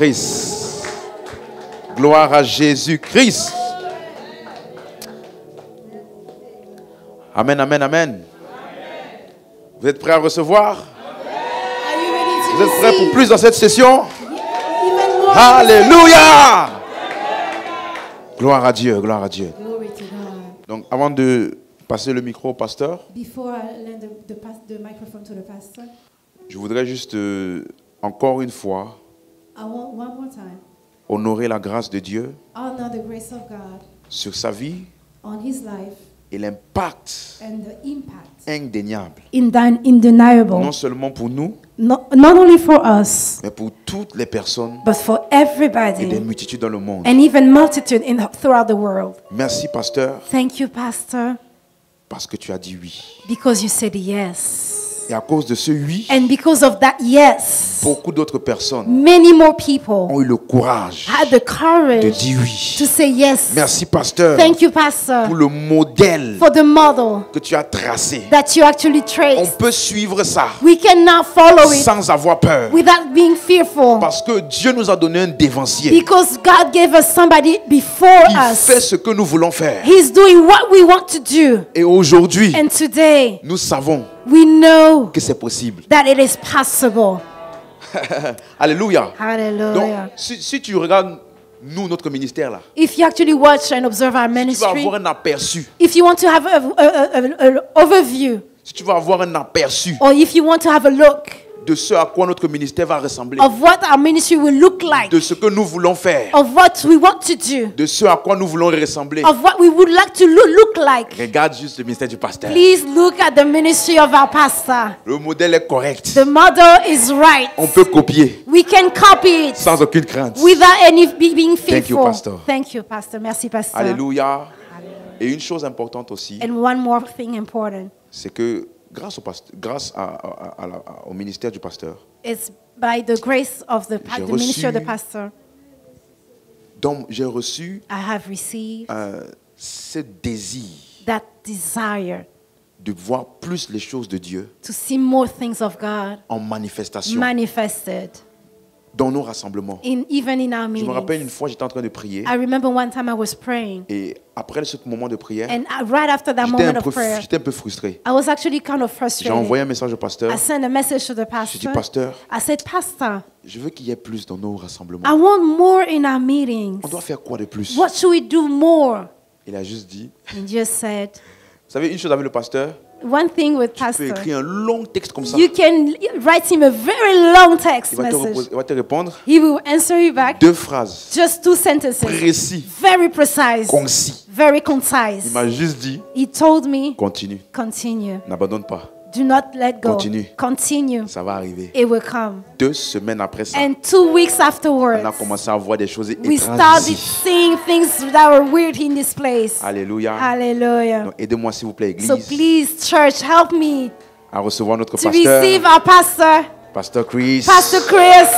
Jésus-Christ. Gloire à Jésus-Christ. Amen, amen, amen. Vous êtes prêts à recevoir? Vous êtes prêts pour plus dans cette session? Alléluia! Gloire à Dieu, gloire à Dieu. Donc, avant de passer le micro au pasteur, je voudrais juste encore une fois honorer la grâce de Dieu sur sa vie et l'impact indéniable. Non seulement pour nous, not only for us, mais pour toutes les personnes but for et everybody, des multitudes dans le monde. and even multitude throughout the world. Merci, pasteur, Thank you, Pastor, parce que tu as dit oui. because you said yes. Et à cause de ce oui, And because of that yes, beaucoup d'autres personnes many more people ont eu le courage had the de courage dire oui. to say yes. Merci, pasteur, Thank you, pour Pastor, le modèle for the model que tu as tracé. that you actually On traced. peut suivre ça We can now follow it sans avoir peur. without being fearful, Parce que Dieu nous a donné un dévancier because God gave us somebody before qui fait us. ce que nous voulons faire. He's doing what we want to do. Et aujourd'hui, And today, nous savons we know que c'est possible. that it is possible. Alléluia. Donc, Hallelujah. si tu regardes, nous, notre ministère là, If you actually watch and observe our tu vas ministry, avoir un aperçu. if you want to have an overview, Si tu vas avoir un aperçu or if you want to have a look de ce à quoi notre ministère va ressembler, of what our ministry will look like, de ce que nous voulons faire, of what we want to do, de ce à quoi nous voulons ressembler, of what we would like to look like, regarde juste le ministère du pasteur. please look at the ministry of our pastor. Le modèle est correct. The model is right. On peut copier We can copy it sans aucune crainte. without any being Thank you, fearful. Pastor. Thank you, Pastor. Merci, Pastor. Alléluia. Et une chose importante aussi, And one more thing important. c'est que grâce au ministère du pasteur, It's by the grace of the J'ai ministry of the reçu- pastor donc j'ai reçu I have received ce désir that desire de voir plus les choses de Dieu to see more things of God en manifestation manifested dans nos rassemblements. even in our Je me rappelle une meetings. fois, j'étais en train de prier I remember one time I was praying, et après ce moment de prière, and right after that moment of prayer, j'étais un peu frustré. I was actually kind of J'ai frustrated. envoyé un message au pasteur. I sent a message to the J'ai dit, pastor. pasteur, I said, Pastor, je veux qu'il y ait plus dans nos rassemblements. I want more in our meetings. On doit faire quoi de plus? What should we do more? Il a juste dit, And just said, vous savez, une chose avec le pasteur, one thing with tu peux pastor, écrire un long texte comme ça. you can write him a very long text message. Il va te répondre He will answer you back. 2 phrases, Just 2 sentences. précis, Very precise. concis. Very Il concise. m'a juste dit, He told me, continue, continue. n'abandonne pas, Do not let go. Continue. Continue. ça va arriver. It will come. 2 semaines après ça, And 2 weeks on afterwards, a commencé à voir des choses we étranges started ici. seeing things that were weird in this place. Alléluia. Hallelujah. Donc, aidez-moi s'il vous plaît, So Église, please, church, help me à recevoir notre to pasteur, receive our pastor, Pasteur Chris. Pastor Chris.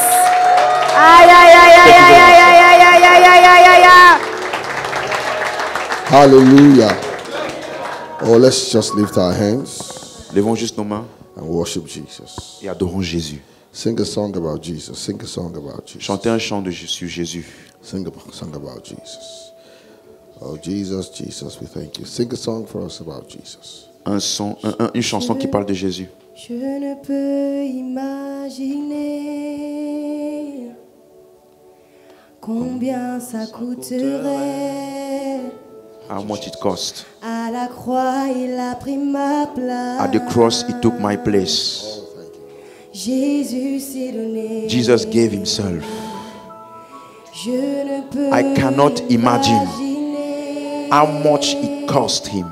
Ay, ay, ay, ay, ay, ay, ay, ay, ay, ay, ay, ay, ay, ay. Hallelujah. Oh, let's just lift our hands Levons juste nos mains and worship Jesus. et adorons Jésus. Sing a song about Jesus. Sing a song about Jesus. Chantez un chant sur Jésus. Sing a song about Jesus. Oh, Jesus, Jesus, we thank you. Sing a song for us about Jesus. Une chanson qui parle de Jésus. Je ne peux imaginer combien ça coûterait. How much it cost. À la croix, il a pris ma place. At the cross, he took my place. Jésus s'est donné. Jesus gave himself. Je ne peux I cannot imagine imaginer how much it cost him.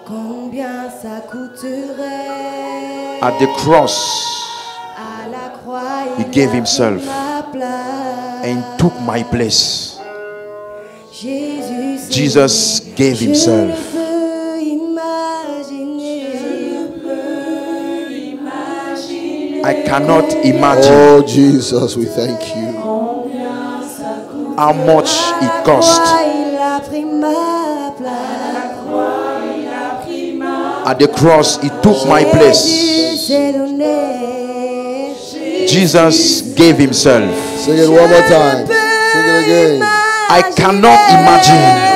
combien ça coûterait. At the cross, À la croix, he il gave a pris himself ma place. and took my place. Jésus s'est Jesus donné. gave himself. Je ne peux imaginer. I cannot imagine Oh, Jesus, we thank you. how much it cost. Il a pris ma place. At the cross, he took my place. Jésus s'est donné. Jesus gave himself. Sing it one more time. Sing it again. I cannot imagine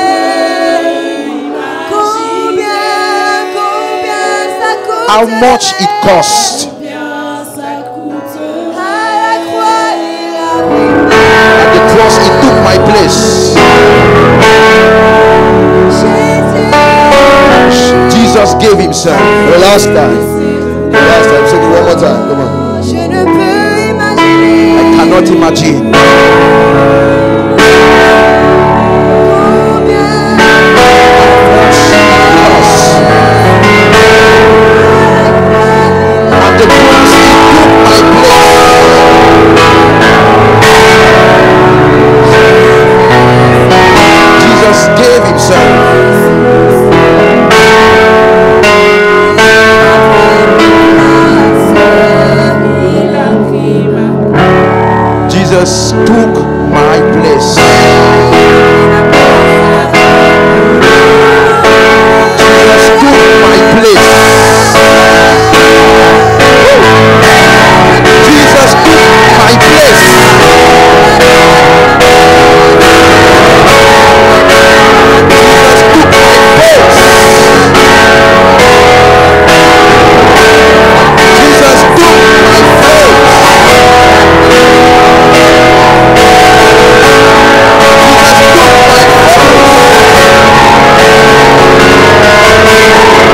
how much it cost. At the cross, he took my place. Jesus gave himself. The last time. The last time. Sing it one more time. Come on. I cannot imagine. At the cross, he took my place. Jesus gave himself. Jesus took my place. Jesus took my place. Jesus took my place. Jesus took my place. Jesus took my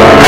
place.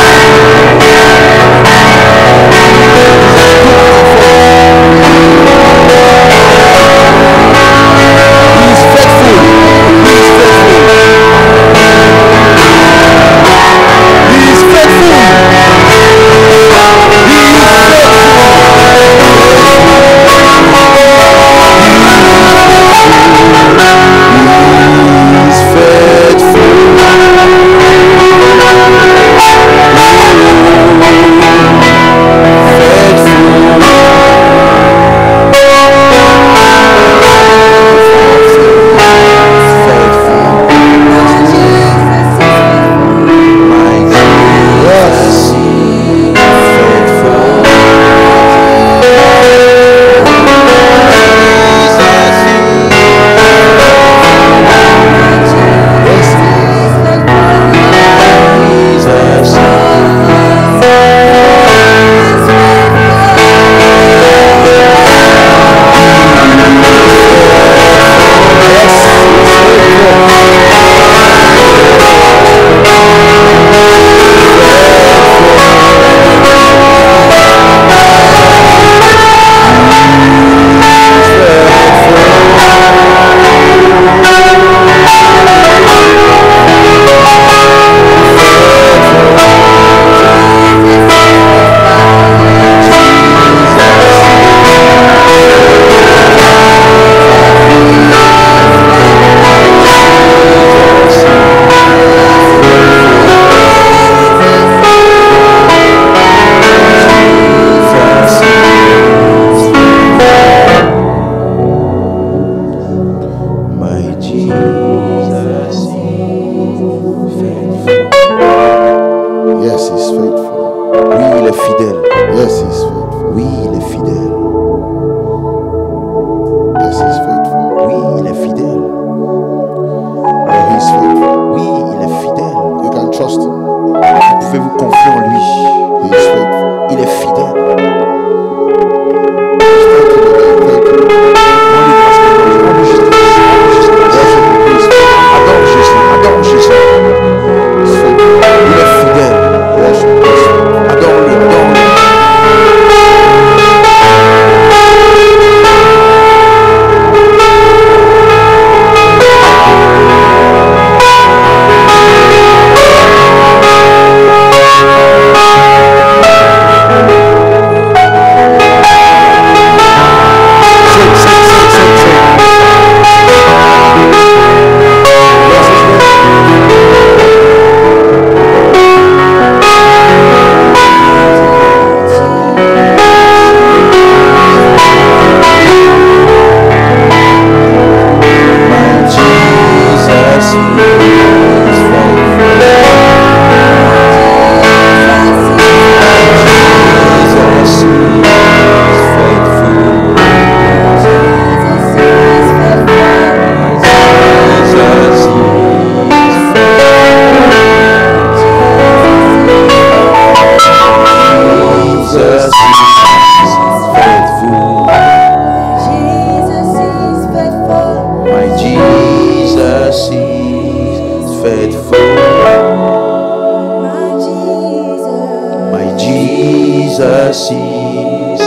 Jesus is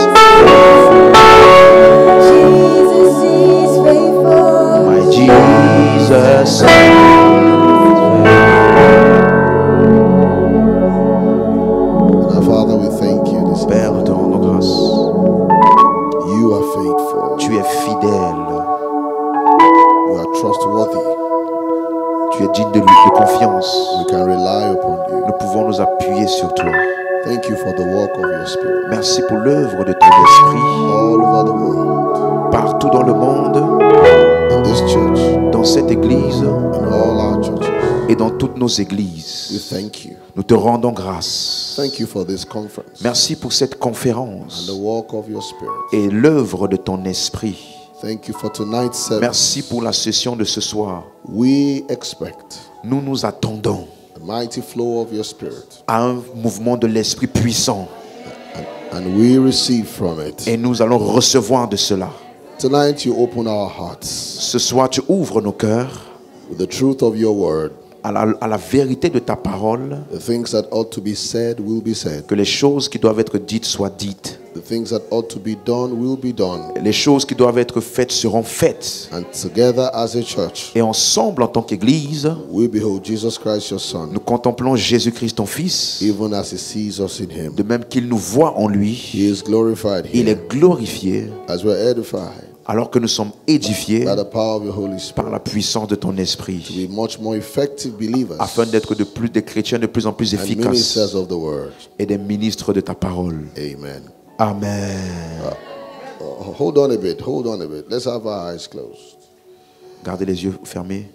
Jesus is faithful. my Jesus. Our Father, we thank you this day. Père, nous te rendons grâce. You are faithful. Tu es fidèle. You are trustworthy. Tu es digne de confiance. We can rely upon you. Nous pouvons nous appuyer sur toi. Thank you for the work of your Spirit. Merci pour l'œuvre de ton esprit. All over the world, Partout dans le monde, in this church, dans cette église in all our churches, et dans toutes nos we églises. thank you. Nous te rendons grâce. Thank you for this conference Merci pour cette and conférence the work of your Spirit. et l'œuvre de ton esprit. Thank you for tonight's service. Merci pour la session de ce soir. We expect Nous nous attendons a mighty flow of your Spirit, à un mouvement de l'esprit puissant and we receive from it. et nous allons recevoir de cela. Tonight you open our hearts Ce soir, tu ouvres nos cœurs with the truth of your word. à la vérité de ta parole, The things that ought to be said will be said. que les choses qui doivent être dites soient dites. The things that ought to be done will be done. Les choses qui doivent être faites seront faites. And together as a church, Et ensemble, en tant qu'Église, we behold Jesus Christ, your Son, nous contemplons Jésus-Christ, ton Fils, even as he sees us in him. de même qu'il nous voit en lui. He is glorified Il here est glorifié as we're edified alors que nous sommes édifiés by the power of your Holy par Spirit la puissance de ton to esprit, be much more effective believers afin d'être des chrétiens de plus en plus and efficaces ministers of the word. et des ministres de ta parole. Amen. Amen. Hold on a bit. Hold on a bit. Let's have our eyes closed. Gardez les yeux fermés.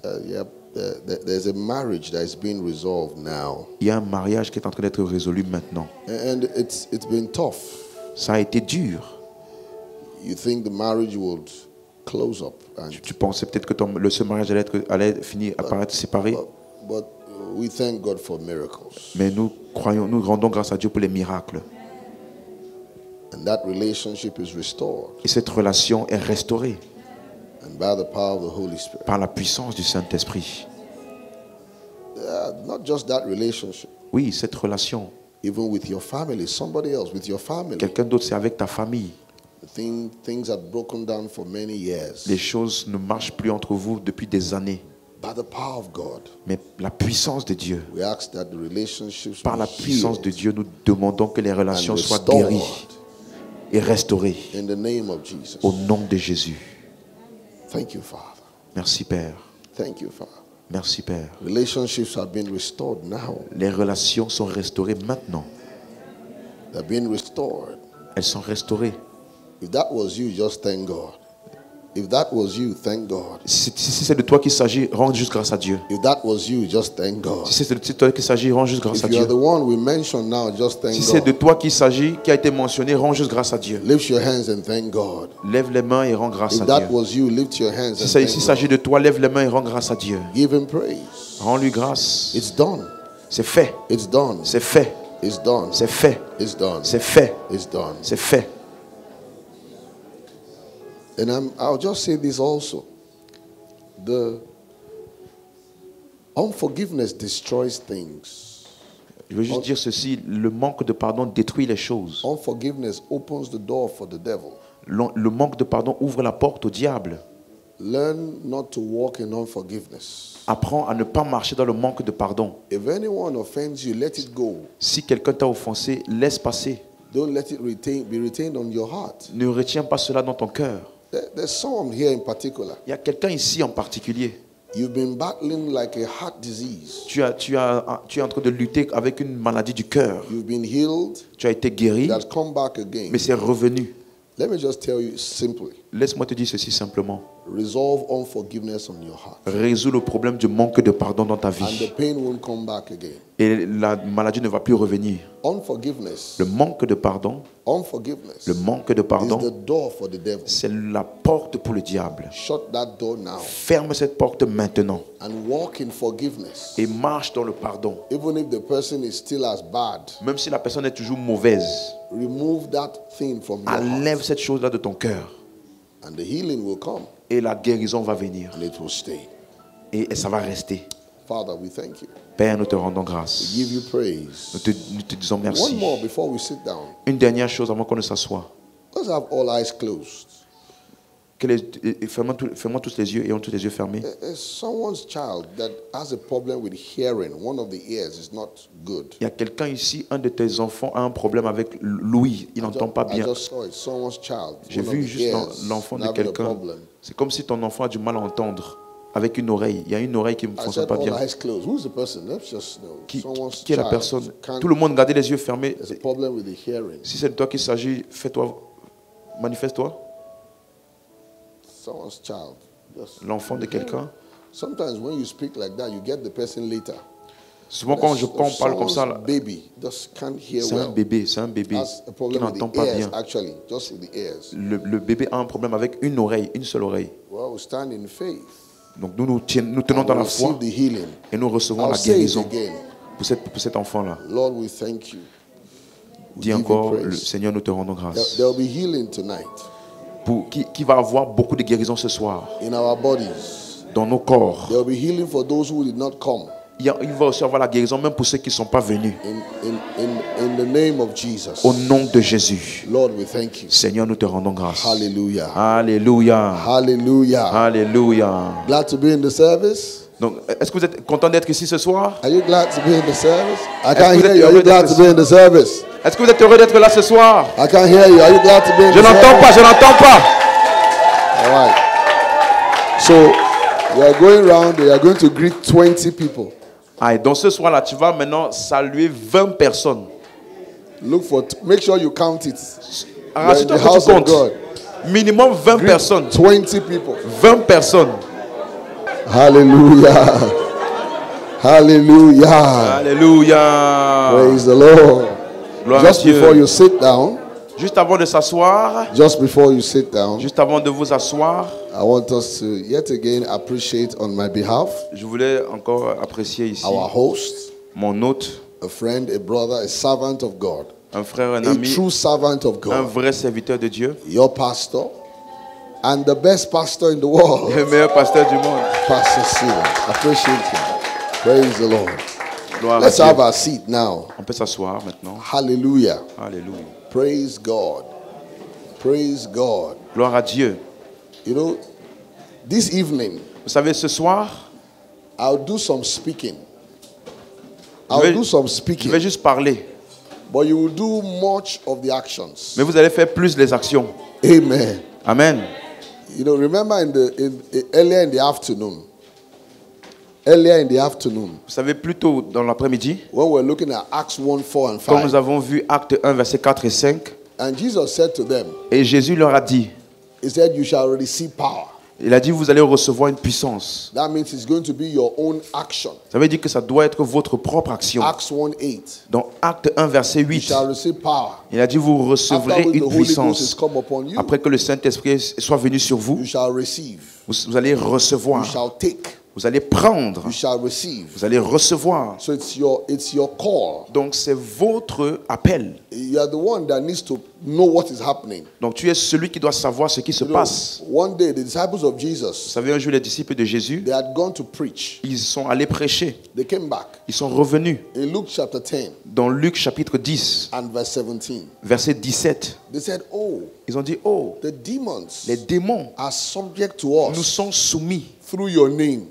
There's a marriage that is being resolved now, Il y a un mariage qui est en train d'être résolu maintenant. and it's been tough. Ça a été dur. You think the marriage would close up, and Tu pensais peut-être que ce mariage allait finir à paraître séparé, but we thank God for miracles, mais nous rendons grâce à Dieu pour les miracles. and that relationship is restored, Et cette relation est restaurée and by the power of the Holy Spirit. par la puissance du Saint-Esprit. Not just that relationship, Oui, cette relation. even with your family, somebody else with your family. Quelqu'un d'autre, c'est avec ta famille. Things have broken down for many years. Les choses ne marchent plus entre vous depuis des années. By the power of God, Mais la puissance de Dieu, we ask that the relationships par la be puissance de healed Dieu, nous demandons que les relations and soient restored guéries et restaurées in the name of Jesus. au nom de Jésus. Thank you, Father. Merci Père. Thank you, Father. Merci Père. Relationships have been restored now. Les relations sont restaurées maintenant. They've been restored. Elles sont restaurées. If that was you, just thank God. If that was you, thank God. Si c'est de toi qu'il s'agit, rends juste grâce à Dieu. If that was you, just thank God. Si c'est de toi qu'il s'agit, rends juste grâce If à you are Dieu. the one we mentioned now, just thank Si c'est de God. toi qu'il s'agit, qui a été mentionné, rends juste grâce à Dieu. Lift your hands and thank God. Lève les mains et rends grâce If à that Dieu. was you, lift your hands Si and s'il thank s'agit God. de toi, lève les mains et rends grâce à Dieu. Give him praise. Rends-lui grâce. It's done. C'est fait. It's done. C'est fait. It's done. C'est fait. It's done. C'est fait. It's done. C'est fait. And I'll just say this also. The unforgiveness destroys things. Je veux juste dire ceci, le manque de pardon détruit les choses. Unforgiveness opens the door for the devil. Le manque de pardon ouvre la porte au diable. Learn not to walk in unforgiveness. Apprends à ne pas marcher dans le manque de pardon. If anyone offends you, let it go. Si quelqu'un t'a offensé, laisse passer. Don't let it be retained on your heart. Ne retiens pas cela dans ton cœur. There's someone here in particular. Il y a quelqu'un ici en particulier. You've been battling like a heart disease. Tu es en train de lutter avec une maladie du cœur. You've been healed. Tu as été guéri, That's come back again. mais c'est revenu. Let me just tell you simply. Laisse-moi te dire ceci simplement. Resolve unforgiveness on your heart. Résous le problème du manque de pardon dans ta And vie. the pain won't come back again. Et la maladie ne va plus revenir. Unforgiveness. Le manque de pardon, Unforgiveness le manque de is pardon, the door for the devil. c'est la porte pour le diable. Shut that door now Ferme cette porte maintenant and walk in forgiveness. et marche dans le pardon. Even if the person is still as bad, Même si la personne est toujours mauvaise, remove that thing from your enlève heart cette chose-là de ton cœur and the healing will come et la guérison va venir and it will stay. et ça va rester. Father, we thank you. Père, nous te rendons We grâce. give you praise. Nous te disons One merci. more before we sit down. Une dernière chose avant qu'on ne s'assoie. Let's have all eyes closed. Fermons tous les yeux et ont tous les yeux fermés. Someone's child that has a problem with hearing. One of the ears is not good. Il y a quelqu'un ici, un de tes enfants a un problème avec l'ouïe. Il n'entend pas I bien. just saw it. Someone's child. J'ai One of vu the juste ears l'enfant de having a quelqu'un. problem. C'est comme si ton enfant a du mal à entendre avec une oreille. Il y a une oreille qui ne I fonctionne said pas all bien. eyes closed. Who's the person? Let's just know. Qui Someone's est la child personne? can't- Tout le monde gardez les yeux fermés. There's a problem with the hearing. Si c'est de toi qu'il s'agit, fais-toi, manifeste-toi. Someone's child. Just- L'enfant de quelqu'un. Sometimes when you speak like that, you get the person later. Souvent quand on parle comme ça, Someone's baby just can't hear c'est un well. bébé That's a qui problem n'entend with the pas ears, bien. actually, just with the ears. Le bébé a un problème avec une oreille, une seule oreille. Well, we stand in faith. Donc nous tenons And dans we la foi receive the healing. et nous recevons I'll la say it guérison again. pour cet enfant-là. Lord, we thank you. We Dis give you encore, praise. le Seigneur, nous te rendons grâce. There'll be healing tonight Qui va avoir beaucoup de guérison ce soir in our bodies. dans nos corps. There'll be healing for those who did not come. Il va aussi avoir la guérison même pour ceux qui ne sont pas venus. In the name of Jesus. Au nom de Jésus. Lord, we thank you. Seigneur, nous te rendons grâce. Hallelujah. Alléluia. Hallelujah. Alléluia. Glad to be in the service. Donc, est-ce que vous êtes content d'être ici ce soir? Are you glad to be in the service? I Est-ce can't que vous hear êtes you. Are you heureux glad d'être to be in the service? Est-ce que vous êtes heureux d'être là ce soir? I can't hear you. Are you glad to be in Je the n'entends pas, service? je n'entends pas. All right. So we are going around. We are going to greet 20 people. Ah, et donc ce soir-là, tu vas maintenant saluer 20 personnes. Make sure you count it. Rassure-toi the que house tu of comptes. God. Minimum 20 Greet personnes. 20 people. 20 personnes. Hallelujah. Hallelujah. Alléluia. Praise the Lord. Gloire Just à Dieu. before you sit down, Juste avant de s'asseoir, just before you sit down, juste avant de vous asseoir, I want us to yet again appreciate on my behalf je voulais encore apprécier ici our host, mon hôte, a friend, a brother, a servant of God, un frère, un a ami, true servant of un God, vrai serviteur de Dieu, your pastor, and the best pastor in the world, le meilleur pasteur du monde. Pastor Stephen. Appreciate him. Praise the Lord. Gloire à Let's Dieu. have our seat now. On peut s'asseoir maintenant. Hallelujah. Alléluia. Praise God. Praise God. Gloire à Dieu. You know, this evening, Vous savez, ce soir, I'll do some speaking. je vais- I'll do some je speaking. vais juste parler, But you will do much of the actions. mais vous allez faire plus les actions. Amen. Amen. You know, remember earlier in the afternoon. Earlier in the afternoon, Vous savez, plus tôt dans l'après-midi, when we're looking at Acts 1, 4 and quand nous 5, avons vu Acte 1, versets 4 et 5, and Jesus said to them, et Jésus leur a dit, He said, You shall receive power. il a dit, vous allez recevoir une puissance. That means it's going to be your own action. Ça veut dire que ça doit être votre propre action. Acts 1, 8. Dans Acte 1, verset You 8, shall receive power. il a dit, vous recevrez After which the une Holy Ghost is puissance. come upon you, Après que le Saint-Esprit soit venu sur vous, you shall receive. vous allez You recevoir. shall take. Vous allez prendre. You shall receive. Vous allez recevoir. So it's your call. Donc c'est votre appel. You are the one that needs to know what is happening. Donc tu es celui qui doit savoir ce qui se You know, passe. one day the disciples of Vous Jesus, savez, un jour, les disciples de Jésus, they had gone to preach. ils sont allés prêcher. They came back. Ils sont revenus. In Luke chapter 10 Dans Luc chapitre 10, and verse 17, verset 17, they said, Oh, ils ont dit, oh, the demons les démons are subject to nous us sont soumis through your name.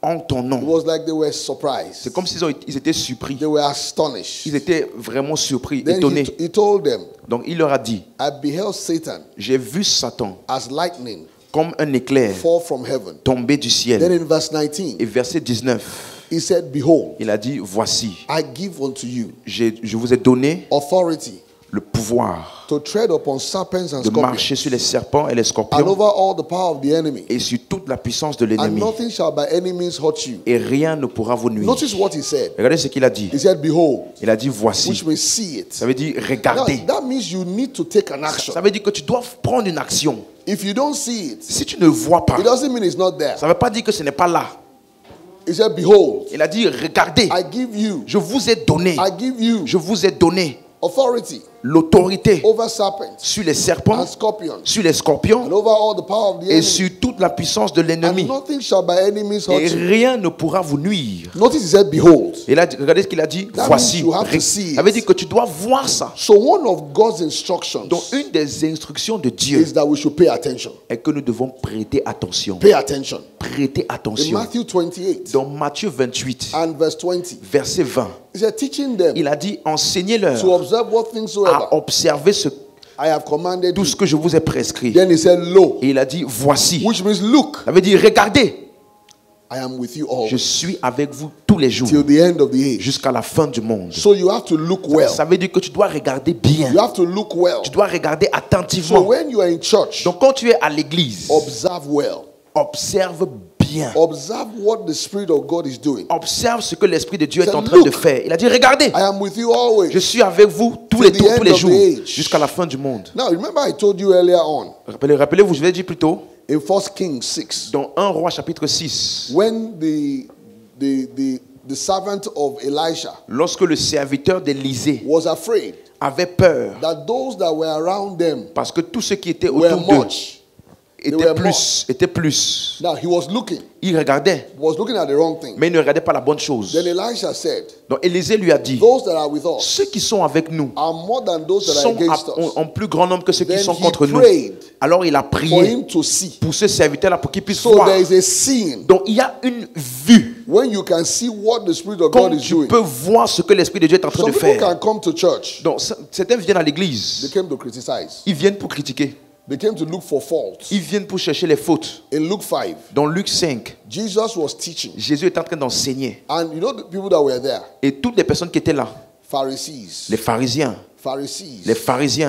en ton It nom. was like they were surprised. C'est comme ils étaient surpris. They were astonished. Ils étaient vraiment surpris, Then étonnés. he told them, Donc il leur a dit, I beheld Satan j'ai vu Satan as lightning comme un éclair fall from heaven. tomber du Then ciel. in verse 19, Et verset 19, he said, Behold, il a dit, voici, I give unto you je vous ai donné authority le pouvoir to tread upon serpents and de scorpions marcher sur les serpents et les and scorpions over all the power of the enemy, et sur toute la puissance de and l'ennemi. nothing shall by any means hurt you. Et rien ne pourra vous nuire. Notice what he said. Regardez ce qu'il a dit. He said, Behold, Il a dit, which voici. may see it. Ça veut dire, Now, regardez. that means you need to take an action. Ça veut dire que tu dois prendre une action. If you don't see it, Si tu ne vois pas, it doesn't mean it's not there. ça ne veut pas dire que ce n'est pas là. He said, Behold, Il a dit, regardez, I give you, je vous ai donné. I give you Je vous ai donné authority l'autorité over serpents sur les serpents, and scorpions sur les scorpions and over all the power of the et enemy. sur toute la puissance de And l'ennemi. nothing shall by any means hurt Et you. rien ne pourra vous nuire. Notice he said, behold. Et là, regardez ce qu'il a dit. That Voici. means you have to see it. Ça veut dire que tu dois voir ça. So one of God's instructions Donc, une des instructions de Dieu is that we should pay attention. est que nous devons prêter attention. Pay attention. Prêter In attention. Matthew 28 Dans Matthieu 28, and verse 20, verset 20, he said, teaching them il a dit, enseignez-leur to observe what things soever à observer I have commanded tout you. ce que je vous ai prescrit. Then he said, lo, Et il a dit, voici. which means look, Ça veut dire, regardez, I am with you je always suis avec vous tous les jours till the end of the age. jusqu'à la fin du monde. So you have to look well. Ça veut dire que tu dois regarder bien. You have to look well. Tu dois regarder So attentivement. when you are in church, Donc quand tu es à l'église, observe well. observe bien. Observe what the Spirit of God is doing. Observe ce que l'Esprit de Dieu est Say, en train de look. faire. Il a dit, regardez, I am with you always. je suis avec vous tous Till les the jours, end tous les of the jours, age. jusqu'à la fin du monde. Now remember I told you earlier on Rappelez-vous, je vous ai dit plus tôt, in 1 Kings 6 dans 1 Roi chapitre 6, when the servant of Elisha lorsque le serviteur d'Élisée was afraid avait peur, that those that were around them parce que tous ceux qui étaient were autour d'eux much. were étaient plus. Now he was looking at the wrong thing. Mais il ne regardait pas la bonne chose. Then Elisha said, Donc Élisée lui a dit, those that are with us ceux qui sont avec nous are more than those that are sont against us. en plus grand nombre que ceux qui Then sont he contre nous. prayed Alors il a For prié him to see. pour ce serviteur-là, pour qu'il puisse So voir. there is a seeing. Donc il y a une vue. When you can see what the Spirit of Quand God is tu doing. peux voir ce que l'Esprit de Dieu est en train Some de people faire. can come to church. Donc certains viennent à They l'église. came to criticize. Ils viennent pour critiquer. They came to look for faults. Ils viennent pour chercher les fautes. In Luke 5, Dans Luc 5, Jesus was teaching. Jésus est en train d'enseigner. And you know the people that were there? Et toutes les personnes qui étaient là, Pharisees. les pharisiens, les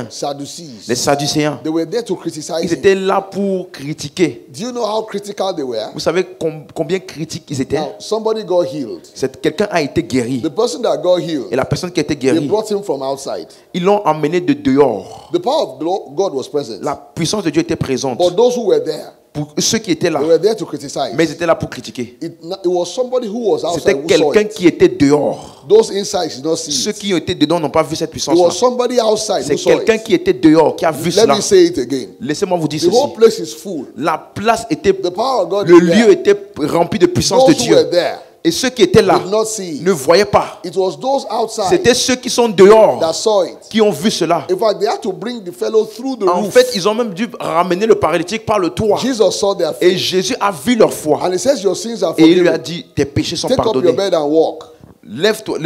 Sadducees. les sadducéens, They were there to criticize ils him. étaient là pour critiquer. Do you know how critical they were? Vous savez combien critiques ils étaient? Now, somebody got healed. Quelqu'un a été guéri. The person that got healed, Et la personne qui a été they guérie, brought him from outside. ils l'ont emmené de dehors. The power of God was present. La puissance de Dieu était présente. But those who were there, Pour ceux qui étaient là, they were there to criticize. mais ils étaient là pour critiquer. It was somebody who was outside C'était who saw quelqu'un it. qui était dehors. Those inside did not see Ceux it. qui étaient dedans n'ont pas vu cette It puissance-là. was somebody outside C'est who saw quelqu'un it. qui était dehors, qui a vu Let cela. me say it again. Laissez-moi vous dire The whole ceci. place is full. La place était, The power of God le is lieu there. était rempli de puissance de Those who were Dieu. there Et ceux qui étaient là did not see ne it. voyaient pas. It was those outside C'était ceux qui sont dehors that saw it. qui ont vu cela. In fact, they had to bring the fellow through the En roof. fait, ils ont même dû ramener le paralytique par le toit. Jesus saw their Et faith. Jésus a vu leur foi. And he says, your sins are Et il lui a forgiven. dit, tes péchés sont Take up your pardonnés. bed and walk. Lève-toi,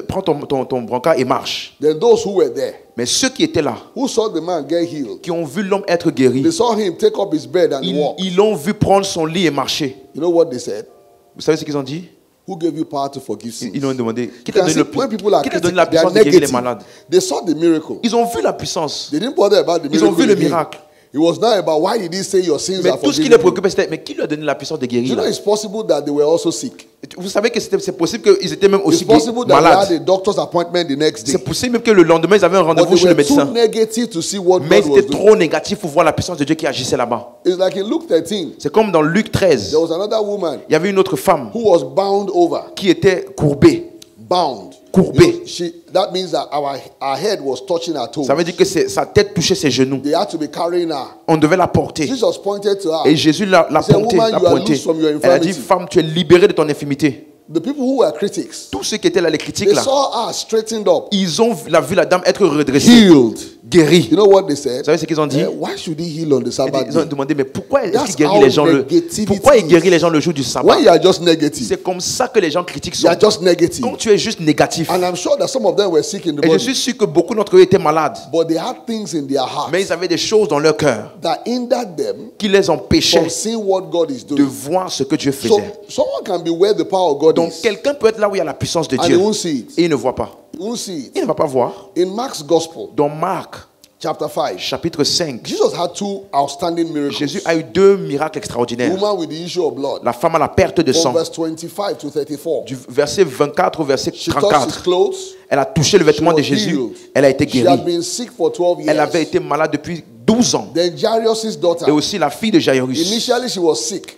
prends ton brancard et marche. Then those who were there, Mais ceux qui étaient là, who saw the man get healed, qui ont vu l'homme être guéri, they saw him take up his bed and walk. ils l'ont vu prendre son lit et marcher. You know what they said? Vous savez ce qu'ils ont dit? Who gave you power to forgive sins? Ils ont demandé, qui You t'a can donné, see when people are qui t'a donné critical, la they are puissance de guérir les negative. malades? They saw the miracle. Ils ont vu la puissance. They didn't bother about the Ils ont miracle. vu le again. miracle. It was not about why did he say your sins Mais are tout ce qui les forgiven. préoccupait, c'était, mais qui lui a donné la puissance de You guérir know, là? it's possible that they were also sick. Vous savez que c'est possible qu'ils étaient même It's aussi possible that they had malades. a doctor's appointment the next day. C'est possible même que le lendemain, ils avaient un But rendez-vous they chez le were too médecin. negative to see what Mais God ils was étaient doing. trop négatifs pour voir la puissance de Dieu qui agissait là-bas. It's like in Luke 13, C'est comme dans Luc 13. there was another woman Il y avait une autre femme who was bound over. qui était courbée. Bound. Courbée. That means that our head was touching her toes. Ça veut dire que sa tête touchait ses genoux. They had to be carrying her. On devait la porter. Jesus pointed to her. Et Jésus l'a He said, portée. "Woman, l'a you are pointée. loose from your Elle a dit, infirmity." femme, tu es libérée de ton infirmité. The people who were critics, Tous ceux qui étaient là, les critiques they là, saw her straightened up, ils ont vu la dame être redressée, healed. guérie. You know what they said? Vous savez ce qu'ils ont dit? Why should he heal on the Sabbath Ils ont day? demandé, mais pourquoi est-ce That's qu'il guérit how les gens negativity pourquoi il is. guérit les gens le jour du sabbat? When you are just negative, C'est comme ça que les gens critiques you sont. are just negative. Quand tu es juste négatif. And I'm sure that some of them were sick in the Et je body, suis sûr que beaucoup d'entre eux étaient malades. but they had things in their heart Mais ils avaient des choses dans leur cœur that hindered them qui les from empêchaient seeing what God is de doing. voir ce que Dieu So faisait. someone can be where the power of God Donc is, quelqu'un peut être là où il y a la puissance de and he Dieu won't see it. et il ne voit pas. He won't see it. Il ne va pas voir. In Mark's Gospel, Dans Marc, chapter 5, chapitre 5, Jesus had two outstanding miracles. Jésus a eu deux miracles The extraordinaires. woman with the issue of blood, La femme à la perte de sang, from verse 25 to 34. du verset 24 au verset She touched his 34. clothes. Elle a touché le She vêtement was de Jésus. healed. Elle a été She had guérie. been sick for 12 Elle avait years. été malade depuis 12 ans. Then Jairus' daughter, Et aussi la fille de Jairus. initially she was sick.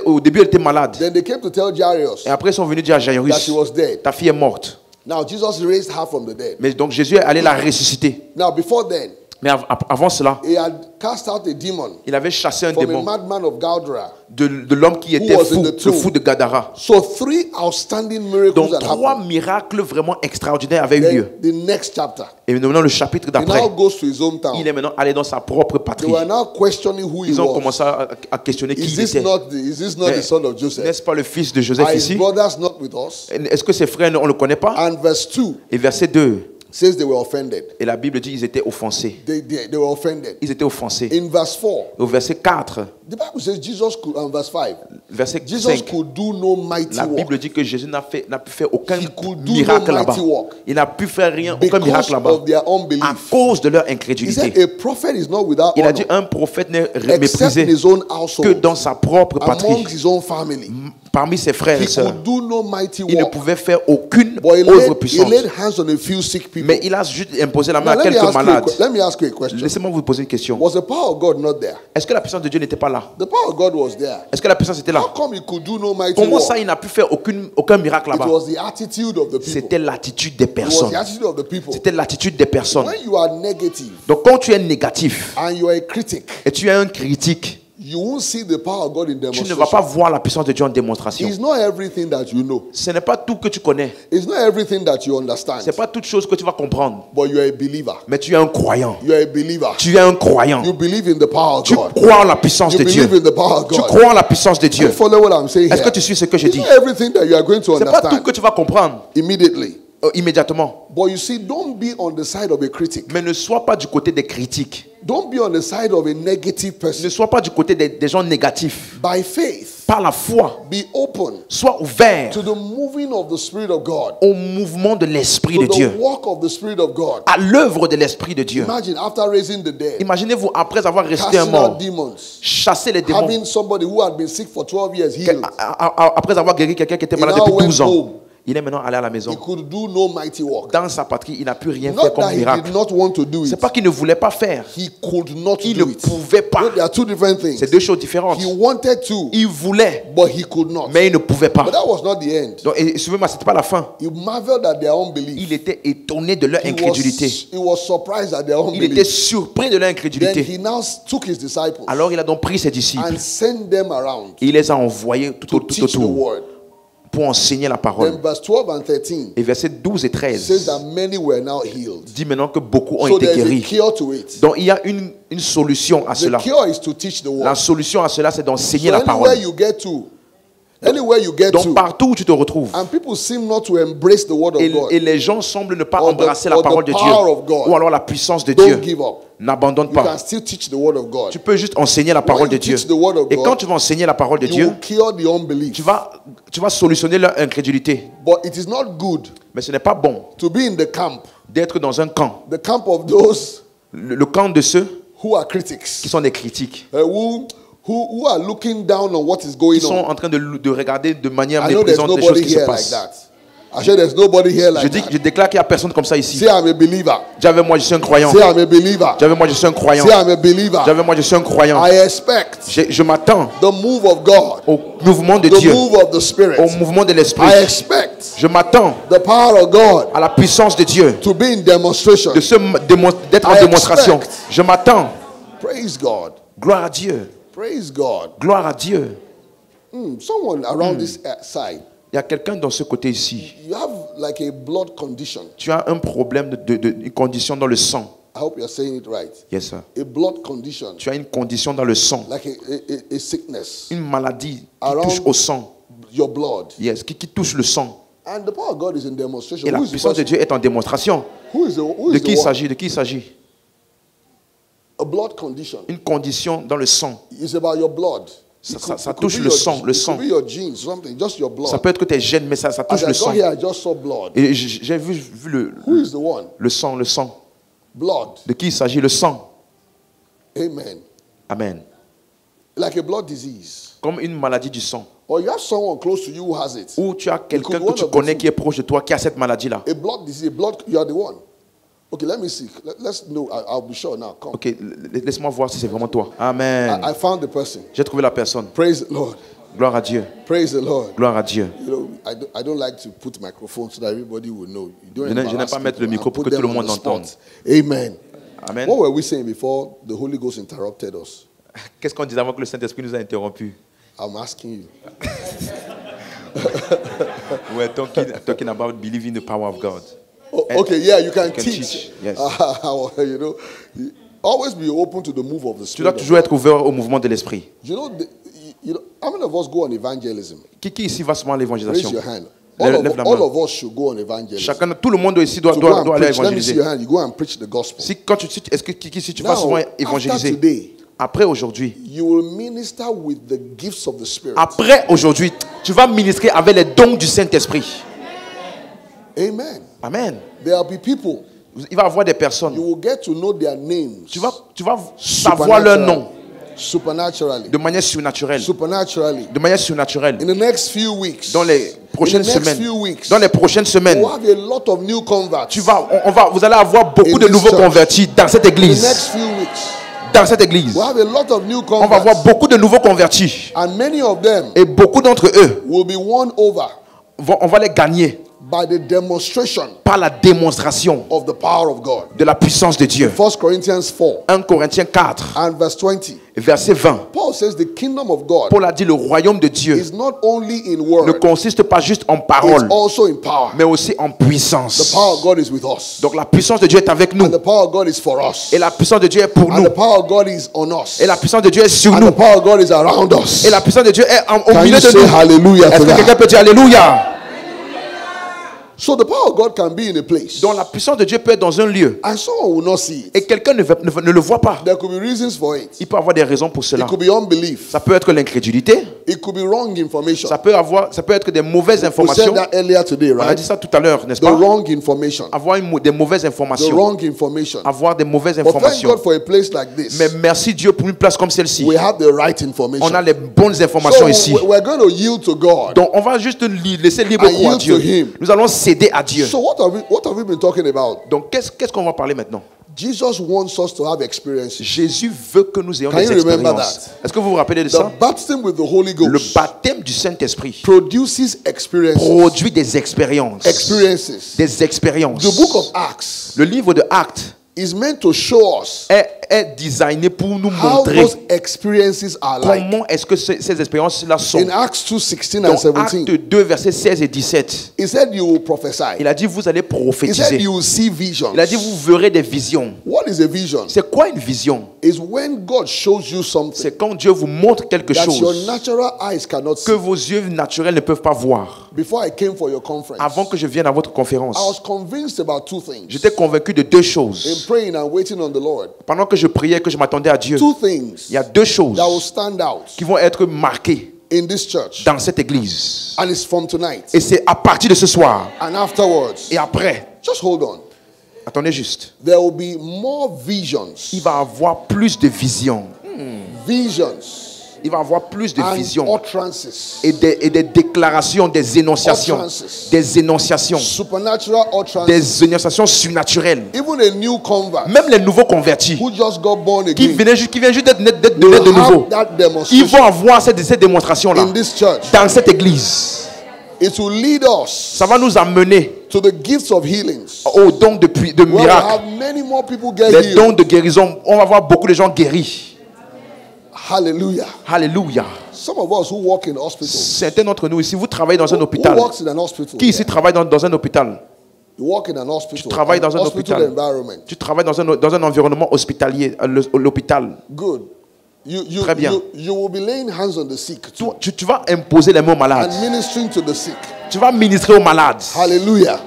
Au début, elle était malade. Then they came to tell Jairus Et après, ils sont venus dire à that she Jairus, was dead. ta fille est morte. Now, Jesus raised her from the dead. Mais donc Jésus est allé la ressusciter. Now, before then, Mais avant cela, he had cast out a demon il avait chassé un from a démon madman of Gadara. de l'homme qui était was in fou, the le tomb. fou de Gadara. So 3 outstanding miracles Donc had 3 happened. miracles vraiment extraordinaires avaient eu lieu. Then, the next chapter, Et maintenant le chapitre he d'après, now goes to his hometown. il est maintenant allé dans sa propre They patrie. were now questioning who he Ils ont was. commencé à questionner qui Is il this était. not the son of Joseph? N'est-ce pas le fils de Joseph Are his ici? brothers not with us? Est-ce que ses frères, on ne le connaît pas? And verse 2 Et verset 2, says they were offended. et la Bible dit ils étaient offensés. They were offended. Ils étaient offensés. In verse 4, Et au verset 4, the Bible says Jesus could, verse 5, verset Jesus 5, could do no mighty la work Bible dit que Jésus n'a pu faire aucun He could do miracle no là-bas. mighty work. Il n'a pu faire rien, aucun because miracle là-bas. of their À unbelief. cause de leur He incrédulité. said a prophet is not without Il a dit honor un prophète n'est except in méprisé his own que household, dans sa propre patrie, among his own family. parmi ses frères et He sœurs. could do no mighty Il ne work. pouvait faire aucune But œuvre he puissante. laid hands on a few sick people. Mais il a juste imposé la main Now, à quelques malades. let me ask you a question. Laissez-moi vous poser une question. Was the power of God not there? Est-ce que la puissance de Dieu n'était pas là? The power of God was there. Est-ce que la puissance était là? How come he could do no mighty Comment work? ça, il n'a pu faire aucun miracle It là-bas? was the attitude of the people. C'était l'attitude des It was personnes. the attitude of the people. C'était l'attitude des personnes. When you are negative Donc quand tu es négatif and you are a critic, et tu es un critique, you won't see the power of God in tu ne demonstration. vas pas voir la puissance de Dieu en démonstration. It's not everything that you know. Ce n'est pas tout que tu connais. It's not everything that you understand. Ce n'est pas toute chose que tu vas comprendre. But you are a believer. Mais tu es un croyant. You are a believer. Tu es un croyant. You believe in the power of Tu God. crois en la puissance You de Dieu. believe in the power of Tu God. crois en la puissance de You Dieu. follow what I'm saying Est-ce que here? tu suis ce que je It's dis? not everything that you are going to Ce n'est pas tout understand que tu vas comprendre immediately. immédiatement. But you see, don't be on the side of a critic. Mais ne sois pas du côté des critiques. Don't be on the side of a negative Ne person. sois pas du côté des gens négatifs. By faith, Par la foi, be open sois ouvert to the moving of the Spirit of God, au mouvement de l'Esprit de to Dieu, the work of the Spirit of God. à l'œuvre de l'Esprit de Dieu. Imagine after raising the dead, Imaginez-vous, après avoir ressuscité un casting out mort, demons, chasser les démons, having somebody who had been sick for 12 years healed. après avoir guéri quelqu'un qui était He malade now depuis went 12 ans. home. Il est maintenant allé à la He maison. could do no mighty work. Dans sa patrie, il n'a pu rien faire Not comme that he miracle. did not want to do C'est it. pas qu'il ne voulait pas faire. He could not Il ne do it. pouvait pas. No, there are two different things. C'est deux choses différentes. He wanted to, Il voulait, but he could not. mais il ne pouvait pas. But that was not the end. Donc, et souvenez-moi, c'était pas la fin. He marveled at their unbelief. Il était étonné de leur incrédulité. He was surprised at their Il était unbelief. surpris de leur Then incrédulité. he now took his disciples Alors il a donc pris ses disciples. and sent them around Il les a envoyés tout to teach the autour word. pour enseigner la parole. Then verse 12 and 13 Et versets 12 et says 13 that many were now healed. dit maintenant que beaucoup ont So été there's a guéris. cure to it. Donc il y a une solution à The cela. cure is to teach the La word. solution à cela, c'est d'enseigner So la anywhere parole. you get to, anywhere you get Donc to, partout où tu te retrouves, and people seem not to embrace the word of God, et les gens semblent ne pas Or the- embrasser la or the parole de Dieu, power of God. ou alors la puissance de Dieu, don't give up. n'abandonne You pas. can still teach the word of God. Tu peux juste enseigner la parole When de you Dieu. teach the word of Et God, quand tu vas enseigner la parole de You Dieu, will cure the unbelief. tu vas solutionner leur incrédulité. But it is not good Mais ce n'est pas bon to be in the camp d'être dans un camp, the camp of those le camp de ceux who are qui critics, sont des critiques, who are looking down on what is going qui sont on. en train de regarder de manière I know there's méprisante les choses nobody qui se here like passent. that. I said there's nobody here like that. Je déclare qu'il n'y a personne comme ça ici. Say I'm a believer. Dis avec moi, je suis un croyant. Say I'm a believer. Dis avec moi, je suis un croyant. Say I'm a believer. Dis avec moi, je suis un croyant. I expect Je m'attends the move of God, au mouvement de the Dieu, move of the Spirit. au mouvement de l'Esprit. I expect Je m'attends the power of God à la puissance de Dieu, to be in demonstration. d'être en I démonstration. expect. Je m'attends. Praise God. Gloire à Dieu. Praise God. Gloire à Dieu. Someone around this side, Il y a quelqu'un dans ce côté ici. you have like a blood condition. Tu as un problème une condition dans le sang. I hope you're saying it right. Yes, sir. A blood condition, Tu as une condition dans le sang. like a sickness, Une maladie qui Around- touche au sang. your blood. Yes, qui touche le sang. And the power of God is in demonstration. Et la Who is the puissance de person? Dieu est en démonstration. Who is the De qui il one? s'agit? De qui il s'agit? A blood condition. Une condition dans le sang. It's about your blood. Ça- It ça- ça it touche be le your- sang, le it sang. could be your genes, something, just your blood. Ça peut être que tu es gêne, mais ça touche As I le got sang. here, I just saw blood. Et j'ai vu Who is the one? le sang, le sang. Blood. De qui il s'agit? Le sang. Amen. Amen. Like a blood disease. Comme une maladie du sang. Or you have someone close to you who has it. Ou tu as quelqu'un could que one tu of the connais two. qui est proche de toi qui a cette maladie-là. A blood disease, you are the one. Okay, let me see. Let's know. I'll be sure now. Come. Ok, laisse-moi voir si c'est vraiment toi. Amen. I found the person. J'ai trouvé la personne. Praise the Lord. Gloire à Dieu. Praise the Lord. Gloire à Dieu. You know, I don't like to put microphone so that everybody will know. You don't Je n'aime embarrass pas mettre le people micro and pour put que tout them le on monde the entende. spot. Amen. Amen. What were we saying before the Holy Ghost interrupted us? Qu'est-ce qu'on disait avant que le Saint-Esprit nous a interrompus? I'm asking you. We're talking about believing the power of God. Oh, And okay, yeah, you can you can teach. teach, yes. You know, always be open to the move of the Tu dois Spirit. toujours être ouvert au mouvement de l'Esprit. You know, how many of us go on evangelism? Qui ici va souvent à Raise l'évangélisation? your hand. Lève la All main. of us should go on evangelism. Tout le monde ici doit To go and aller preach. Let me see évangéliser. your hand. You go and preach the gospel. Est-ce que si tu vas Now, souvent after évangéliser, today, après aujourd'hui, you will minister with the gifts of the Spirit. après aujourd'hui, tu vas ministrer avec les dons du Saint-Esprit. Amen. Amen. There will be people. Il va y avoir des You personnes. will get to know their names. Tu vas savoir leur nom Supernaturally. de manière surnaturelle. Supernaturally. De manière surnaturelle. In the next few weeks. Dans les prochaines in the next semaines. few weeks. Dans les prochaines semaines. We'll have a lot of new converts. Vous allez avoir beaucoup In de this nouveaux church. convertis dans cette In the église. next few weeks. Dans cette église. We'll have a lot of new On va avoir converts. beaucoup de nouveaux convertis. And many of them Et beaucoup d'entre eux, will be won over on va les gagner by the demonstration par la démonstration of the power of God. de la puissance de Dieu. 1 Corinthians 4 1 Corinthiens 4, and verse 20. verset 20. Paul says the kingdom of God Paul a dit le royaume de Dieu is not only in ne word, consiste pas juste en it's parole, also in power. mais aussi en The puissance. power of God is with us. Donc la puissance de Dieu est avec nous. And the power of God is for us. Et la puissance de Dieu est pour And nous. the power of God is on us. Et la puissance de Dieu est sur And nous. the power of God is around us. Et la puissance de Dieu est au Can milieu you de say nous. hallelujah Est-ce to que quelqu'un that? peut dire Alléluia? So the power of God can be in a place. Donc la puissance de Dieu peut être dans un lieu. And someone will not see it. Et quelqu'un ne le voit pas. There could be reasons for it. Il peut avoir des raisons pour It cela. could be unbelief. Ça peut être l'incrédulité. It could be wrong information. Ça peut être des mauvaises We said informations. that earlier today, On a right? dit ça tout à l'heure, n'est-ce The pas? wrong information. Avoir des mauvaises The informations. wrong information. Avoir des mauvaises But thank informations. God for a place like this. Mais merci Dieu pour une place comme celle-ci. We have the right information. On a les bonnes informations So ici. we're going to yield to God. Donc on va juste laisser libre And cours à yield Dieu. to him. Nous allons céder à Dieu. So what have we been talking about? Donc qu'est-ce qu'on va parler maintenant? Jesus wants us to have experiences. Jésus veut que nous ayons Can des you remember expériences. Est-ce que vous vous rappelez de The ça? baptism with the Holy Le Ghost baptême du Saint-Esprit produces experiences. produit des expériences. Experiences. Des expériences. The book of Acts Le livre de Actes is meant to show us est designé pour nous how montrer those experiences are like. comment est-ce que ces expériences-là sont. In Acts 2, 16 and Dans Acte 17, 2, versets 16 et 17, he said you will prophesy. il a dit vous allez He said prophétiser. you will see visions. Il a dit vous verrez des visions. What is a vision? C'est quoi une vision? Is when God shows you something C'est quand Dieu vous montre quelque that your chose natural eyes cannot que see. vos yeux naturels ne peuvent pas voir. Before I came for your conference, Avant que je vienne à votre I conférence, was convinced about two things. j'étais convaincu de deux In choses. praying and waiting on the Lord, Pendant que je priais, que je m'attendais à Dieu, two things il y a deux choses that will stand out qui vont être marquées in this church. dans cette église. And it's from tonight. Et c'est à partir de ce soir. And afterwards, Et après, just hold on. attendez juste, There will be more visions. il va avoir plus de visions. Visions Il va avoir plus de and visions utterances. et des déclarations, des énonciations. Utterances. Des énonciations. Supernatural utterances. Des énonciations surnaturelles. Even a new convert Même les nouveaux convertis who just got born qui again viennent juste d'être nés will de nouveau, have that ils demonstration vont avoir cette démonstration-là in this church. dans cette église. It will lead us Ça va nous amener to the gifts of healings. aux dons de Where we miracles, have many more people get les healed. dons de guérison. On va voir beaucoup de gens guéris. Hallelujah. Alléluia. Some of us who work in hospitals. Certains d'entre nous ici, vous travaillez dans un Who hôpital. works in an hospital? Qui ici travaille dans un hôpital? You work in an hospital. Tu travailles dans un hospital hôpital. environment. Tu travailles dans un environnement hospitalier, l'hôpital. Good. Très bien. You will be laying hands on the sick too, Tu vas imposer les mains aux malades. and ministering to the sick. Tu vas ministrer aux malades. Hallelujah.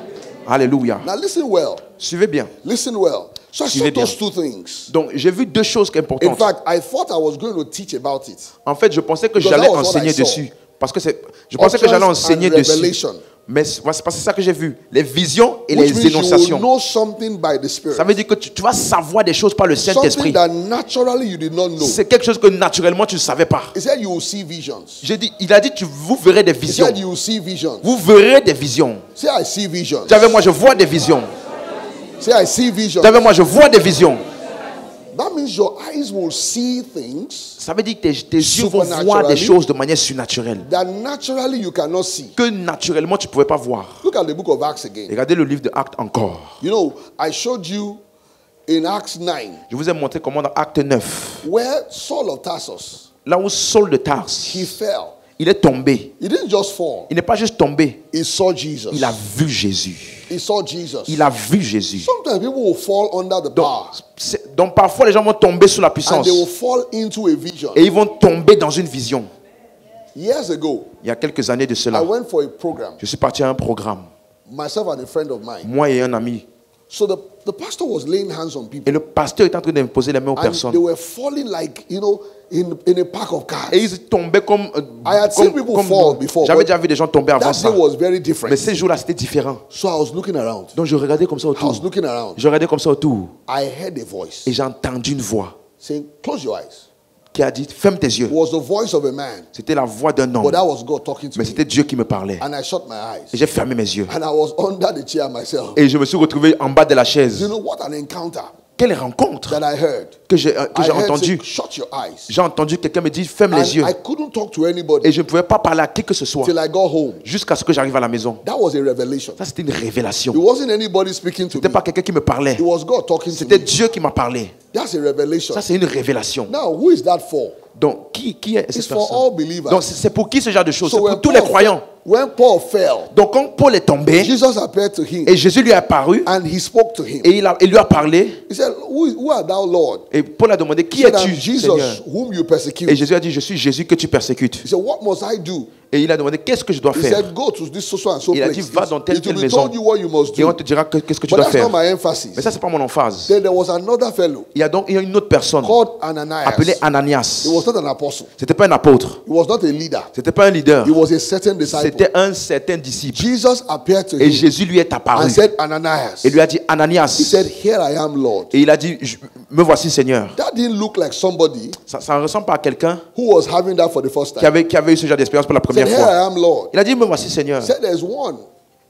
Alléluia. Now listen well. Suivez bien. Listen well. So I saw Suivez bien. those two things. Donc, j'ai vu deux choses In importantes. fact, I thought I was going to teach about it. En fait, je pensais que Because j'allais that was what enseigner I saw. dessus. Parce que je pensais que j'allais Utterance enseigner and dessus. revelation. Mais c'est ça que j'ai vu. Les visions et Which les means you will énonciations. know something by the Spirit. Ça veut dire que tu vas savoir des choses par le Something Saint-Esprit. that naturally you did not know. C'est quelque chose que naturellement tu ne savais pas. He said you will see visions. Il a dit, vous verrez des He visions. said you will see visions. Vous verrez des visions. Say I see visions. Dis avec moi, je vois des visions. Say I see visions. Dis avec moi, je vois des visions. That means your eyes will see things Ça veut dire que tes yeux vont voir des choses de manière surnaturelle that naturally you cannot see. que naturellement tu ne pouvais pas voir. Look at the book of Acts again. Regardez le livre de Actes encore. You know, I showed you in Acts 9 Je vous ai montré comment dans Acte 9, where Saul of Tarsus, là où Saul de Tars, he fell. il est tombé. He didn't just fall. Il n'est pas juste tombé, He saw Jesus. il a vu Jésus. He saw Jesus. Il a vu Jésus. Sometimes people will fall under the power Donc parfois les gens vont tomber sous la and puissance they will fall into a vision. et ils vont tomber dans une vision. Years ago, Il y a quelques années de I cela, went for a program, je suis parti à un programme, myself and a friend of mine. moi et un ami. So the pastor was laying hands on people. Et le pasteur est en train d'imposer les mains aux And personnes. they were falling like, you know, in a pack of cars. Et ils tombaient comme... I had seen people fall before, J'avais but déjà vu des gens tomber avant That ça. day was very Mais different. ces jours-là, c'était différent. So I was looking around. Donc je regardais comme ça I was autour. looking around. Je regardais comme ça autour. I heard a voice Et j'ai entendu une voix saying, close your eyes. qui a dit, ferme tes It yeux. was the voice of a man, C'était la voix d'un but homme. that was God talking to Mais me. c'était Dieu qui me parlait. And I shut my Et eyes. j'ai fermé mes yeux. And I was under the chair myself. Et je me suis retrouvé en bas de la chaise. You know what an encounter Quelle rencontre that I heard. que j'ai I heard entendue. say, shut your eyes. J'ai entendu quelqu'un me dire, ferme And les yeux. I couldn't talk to anybody Et je ne pouvais pas parler à qui que ce soit till I got home. jusqu'à ce que j'arrive à la maison. That was a revelation. Ça, c'était une révélation. It wasn't anybody speaking to C'était me. pas quelqu'un qui me parlait. It was God talking to C'était me. Dieu qui m'a parlé. That's a revelation. Ça, c'est une révélation. Now, who is that for? Donc, qui est cette It's for all personne? believers. Donc, c'est pour qui ce genre de choses? C'est So pour tous les croyants. when Paul fell, Donc, quand Paul est tombé, Jesus appeared to him et Jésus lui est apparu, and he spoke to him. et il lui a parlé, He said, who art thou, Lord? et Paul a demandé, qui He said, I'm es-tu, Jesus, Seigneur? whom you Et persecute. Jésus a dit, je suis Jésus que tu persécutes. He said, what must I do? Et il a demandé, qu'est-ce que je dois He faire? said, go to this so and so Il a place. dit, va dans telle It will be maison. told you what you must Et on do. te dira qu'est-ce que tu But dois that's faire. not my emphasis. Mais ça, c'est pas mon emphase. Then there was another fellow Il y a donc une autre personne called Ananias. appelée Ananias. He was not an apostle. C'était pas un apôtre. He was not a leader. C'était pas un leader. He was a certain disciple. C'était un certain disciple. Jesus appeared to Et him Jésus lui est and apparu. said, Ananias. Et lui a dit, He Ananias. said, here I am, Lord. Et il a dit, me voici Seigneur. That didn't look like somebody Ça ne ressemble pas à quelqu'un who was having that for the first qui time. avait eu ce genre d'expérience pour la He première said, here I fois. am, Lord. Il a dit, me voici Seigneur. He said, there's one.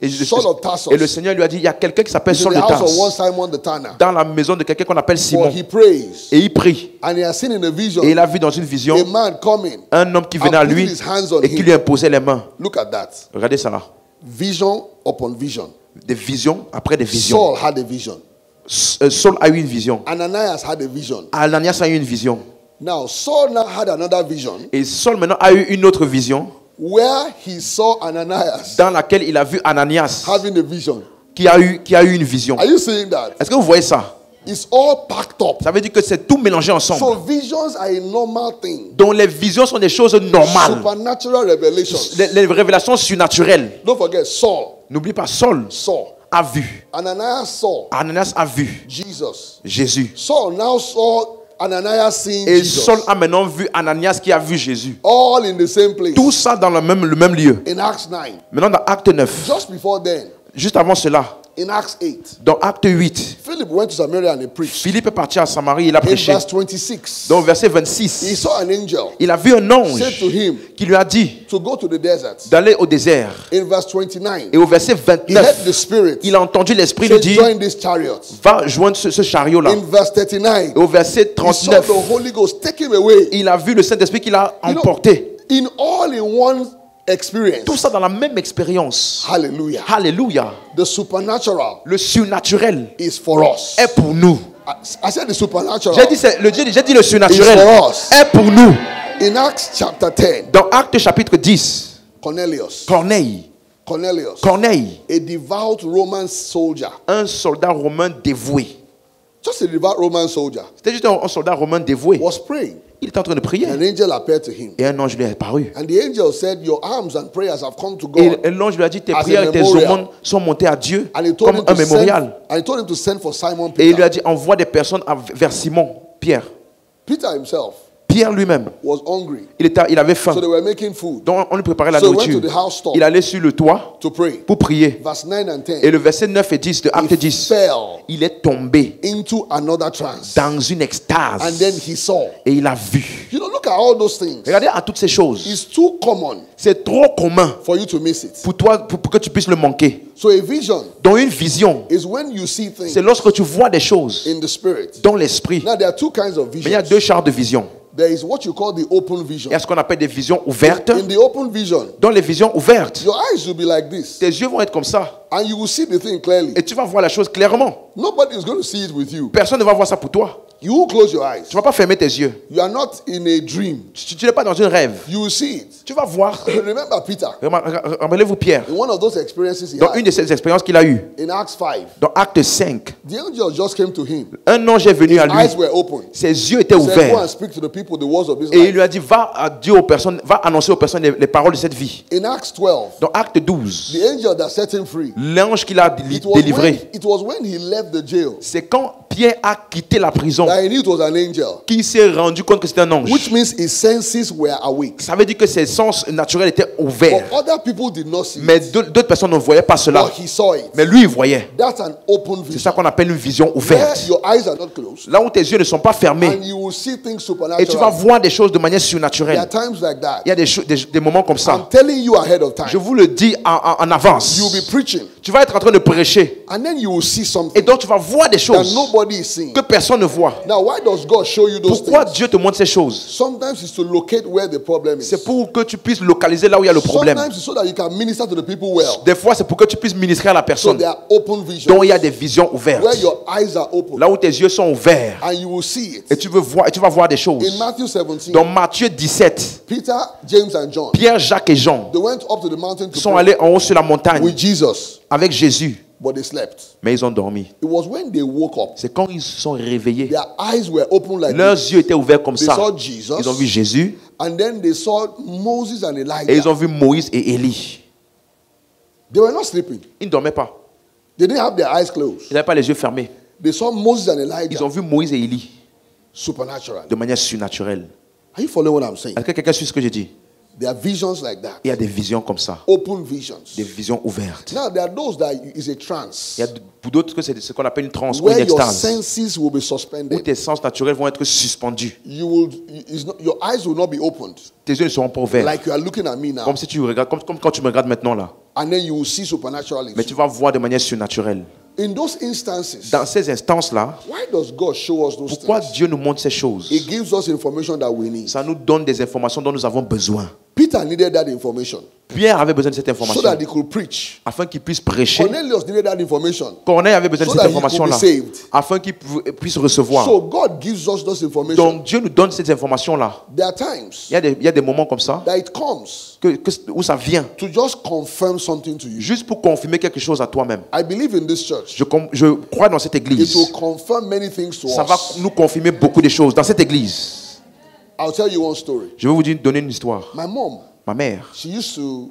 Et, Saul of Tarsus. et le Seigneur lui a dit, il y a quelqu'un qui s'appelle He's in Saul the de house Tarse of one Simon the Tanner. dans la maison de quelqu'un qu'on appelle For Simon. he prays. Et il prie. And he has seen in a vision Et il a vu dans une vision a man coming. un homme qui venait à and lui putting his hands on et qui him. lui imposait les mains. Look at that. Regardez ça là. Vision upon vision. Des visions après des visions. Saul had a vision. Saul a eu une vision. Ananias had a vision. Ananias a eu une vision. Now, Saul now had another vision Et Saul maintenant a eu une autre vision where he saw Ananias dans laquelle il a vu Ananias having a vision. qui a eu une vision. Are you seeing that? Est-ce que vous voyez ça? It's all packed up. Ça veut dire que c'est tout mélangé ensemble. So visions are a normal thing. Donc les visions sont des choses normales. Supernatural revelations. Les révélations surnaturelles. Don't forget Saul. N'oublie pas, Saul Saul. a vu. Ananias saw Ananias a vu Jesus. Jésus. Saul now saw Ananias seeing Et Jesus. Saul a maintenant vu Ananias qui a vu Jésus. All in the same place. Tout ça dans le même lieu. In Acts 9. Maintenant dans Acte 9, Just before then, juste avant cela, in Acts 8, dans Acte 8, Philip went to Samaria and he preached. Philippe est parti à Samarie et il a In prêché. verse 26, Dans verset he 26, saw an angel il a vu un ange said to him qui lui a dit to go to the desert. d'aller au désert. In verse 29, Et au verset he heard the 29, Spirit il a entendu l'Esprit lui say, dire, join this chariot. va joindre ce chariot-là. In verse 39, Et au verset he saw 39, the Holy Ghost take him away. il a vu le Saint-Esprit qu'il a You know, emporté. in all in one experience. Tout ça dans la même expérience. Hallelujah. Alléluia. The supernatural Le surnaturel is for us. est pour nous. I said the supernatural J'ai dit le is surnaturel for us. est pour nous. In Acts chapter 10, Dans Acte chapitre 10, Cornelius, Corneille, a devout Roman soldier, un soldat romain dévoué. just a devout Roman soldier, C'était juste un soldat romain dévoué. was praying. Il était en train de prier. An angel appeared to him. Et un ange lui est apparu. And the angel said, your alms and prayers have come to Et God. l'ange lui a dit, tes As a prières et tes memorial. aumônes sont montées à Dieu And he told comme him un to mémorial. send, and he told him to send for Simon Et il lui Peter. a dit, envoie des personnes vers Simon, Pierre. Peter himself Pierre lui-même, was hungry. il avait faim. So they were making food Donc on lui préparait la So he went nourriture. to the housetop Il allait sur le toit to pray. pour prier. Verse 9 and 10. Et le verset 9 et 10 de Acte He 10, fell il est tombé into another trance. dans une And extase. then he saw. Et il a vu. You know, look at all those things. Regardez à toutes ces choses. It's too common C'est trop commun for you to miss it. pour toi, pour que tu puisses le manquer. So a vision Dans une vision, is when you see things c'est lorsque tu vois des choses in the spirit. dans l'esprit. Now there are two kinds of Mais il y a visions. deux genres de visions. There is what you call the open vision. Il y a ce qu'on appelle des visions ouvertes. In the open vision, Dans les visions ouvertes, your eyes will be like this, tes yeux vont être comme ça. and you will see the thing clearly. Et tu vas voir la chose clairement. Nobody is going to see it with you. Personne ne va voir ça pour toi. You will close your eyes. Tu ne vas pas fermer tes yeux. You are not in a dream. Tu n'es pas dans un rêve. You will see it. Tu vas voir. Remember Peter, Rappelez-vous Pierre. in one of those experiences he Dans une had, de ces expériences qu'il a eues, in Acts 5, dans Acte 5, the angel just came to him. un ange est venu à His lui. eyes were open. Ses yeux étaient He said, go ouverts. and speak to the people the words of this Et il life. lui a dit, va à Dieu aux personnes, va annoncer aux personnes les paroles de cette vie. In Acts 12, Dans Acte 12, the angel that set him free, l'ange qu'il a délivré, it was when he left the jail c'est quand Pierre a quitté la prison that he knew it was an angel, qu'il s'est rendu compte que c'était un ange. which means his senses were awake. Ça veut dire que ses sens naturels étaient But ouverts. other people did not see Mais it. d'autres personnes ne voyaient pas cela. But he saw it. Mais lui, il voyait. That's an open C'est ça vision. qu'on appelle une vision Where ouverte. your eyes are not closed, Là où tes yeux ne sont pas fermés and you will see things et tu vas supernaturally. voir des choses de manière There are surnaturelle. times like that. Il y a des moments comme I'm ça. telling you ahead of Je time. vous le dis en avance. You'll be preaching, Tu vas être en train de prêcher and then you will see et something donc tu vas voir des that choses nobody is seeing. que personne ne voit. Now, why does God show you those Pourquoi things? Dieu te montre ces choses? Sometimes it's to locate where the problem is. C'est pour que tu puisses localiser là où il y a le problème. Sometimes it's so that you can minister to the people well. Des fois, c'est pour que tu puisses ministrer à la So personne there are open visions dont il y a des visions ouvertes. where your eyes are open, Là où tes yeux sont ouverts and you will see et it. tu vas voir des choses. In Matthew 17, Dans Matthieu 17, Peter, James, and John, Pierre, Jacques et Jean they went up to the mountain to sont pray allés en haut sur la montagne with Jesus, avec Jésus, but they slept. mais ils ont dormi. It was when they woke up, C'est quand ils se sont réveillés. their eyes were open like Leurs this. yeux étaient ouverts comme They ça. saw Jesus, Ils ont vu Jésus and then they saw Moses and et ils Elijah. ont vu Moïse et Élie. They were not sleeping. Ils ne dormaient pas. They didn't have their eyes closed. Ils n'avaient pas les yeux fermés. They saw Moses and Ils Elijah ont vu Moïse et Élie supernaturally. de manière surnaturelle. Are you following what I'm saying? Est-ce que quelqu'un suit ce que j'ai dit? There are visions like that. Il y a des visions comme ça, Open visions. des visions ouvertes. Now, there are those that is a trance Il y a pour d'autres que c'est ce qu'on appelle une transe ou where une your extase, senses will be où suspended. tes sens naturels vont être suspendus. Your eyes will not be opened Tes yeux ne seront pas ouverts. like you are looking at me now, Comme si tu regardes, comme quand tu me regardes maintenant là. and then you will see supernaturally. Mais tu vas voir de manière surnaturelle. In those instances, Dans ces instances-là, why does God show us those pourquoi things? Dieu nous montre ces choses? It gives us information that we need. Ça nous donne des informations dont nous avons besoin. Peter needed that information Pierre avait besoin de cette so information that he could preach. afin qu'il puisse prêcher. Cornelius needed that information. Corneille avait besoin de So cette that he could be information-là saved. afin qu'il puisse recevoir. So God gives us those information. Donc Dieu nous donne ces informations-là. There are times Il y a des moments comme ça that it comes où ça vient to just confirm something to you. juste pour confirmer quelque chose à toi-même. I believe in this church. Je crois dans cette It église. will confirm many things to Ça va us. nous confirmer beaucoup de choses dans cette église. I'll tell you one story. Je vais vous donner une histoire. My mom, Ma mère, she used to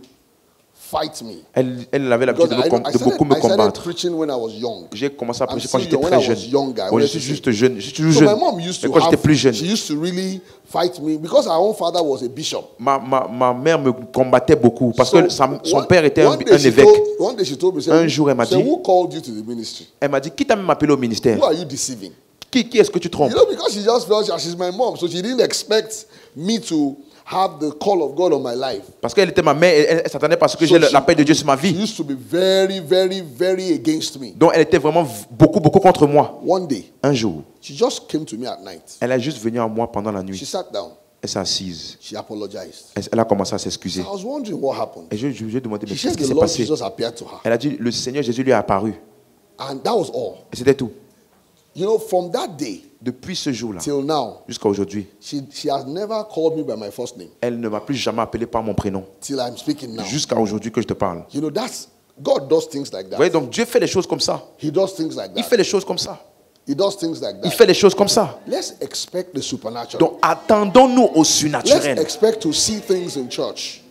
fight me. elle avait l'habitude Because de beaucoup me I started combattre. preaching when I was young. J'ai commencé à I'm prêcher quand still j'étais young. très When I jeune. was younger, I Bon, je wanted suis to juste jeune. Je suis toujours So jeune. my mom used Mais to quand j'étais plus jeune, she used to really fight me because our own father was a bishop. ma mère me combattait beaucoup parce que son one- père était one day un she évêque. one day she told me, Un jour, elle m'a dit- who called you to the ministry? Elle m'a dit, qui t'a même appelé au ministère? Who are you deceiving? Qui est-ce que tu trompes? You know, because she just felt she's my mom, so she didn't expect me to have the call of God on my life. Parce qu'elle était ma mère, elle s'attendait parce que So j'ai she- l'appel de Dieu sur ma She vie. used to be very, very, very against me. Donc elle était vraiment beaucoup contre moi. One day, Un jour, she just came to me at night. elle est juste venue à moi pendant la She nuit. sat down. Elle s'est assise. She apologized. Elle a commencé à s'excuser. I was wondering what happened. Et je lui ai demandé, mais She qu'est-ce said qui the s'est Lord passé? Jesus appeared to her. Elle a dit, le Seigneur Jésus lui est apparu. And that was all. Et c'était tout. You know, from that day Depuis ce jour-là, till now, jusqu'à aujourd'hui, she has never called me by my first name elle ne m'a plus jamais appelé par mon prénom. till I'm speaking now. Jusqu'à aujourd'hui que je te parle. You know, that's God does things like Vous that. voyez, donc Dieu fait les choses comme ça. He does things like Il that. fait les choses comme ça. He does things like Il that. fait les choses comme ça. Let's expect the supernatural. Donc attendons-nous au Let's surnaturel. expect to see things in church.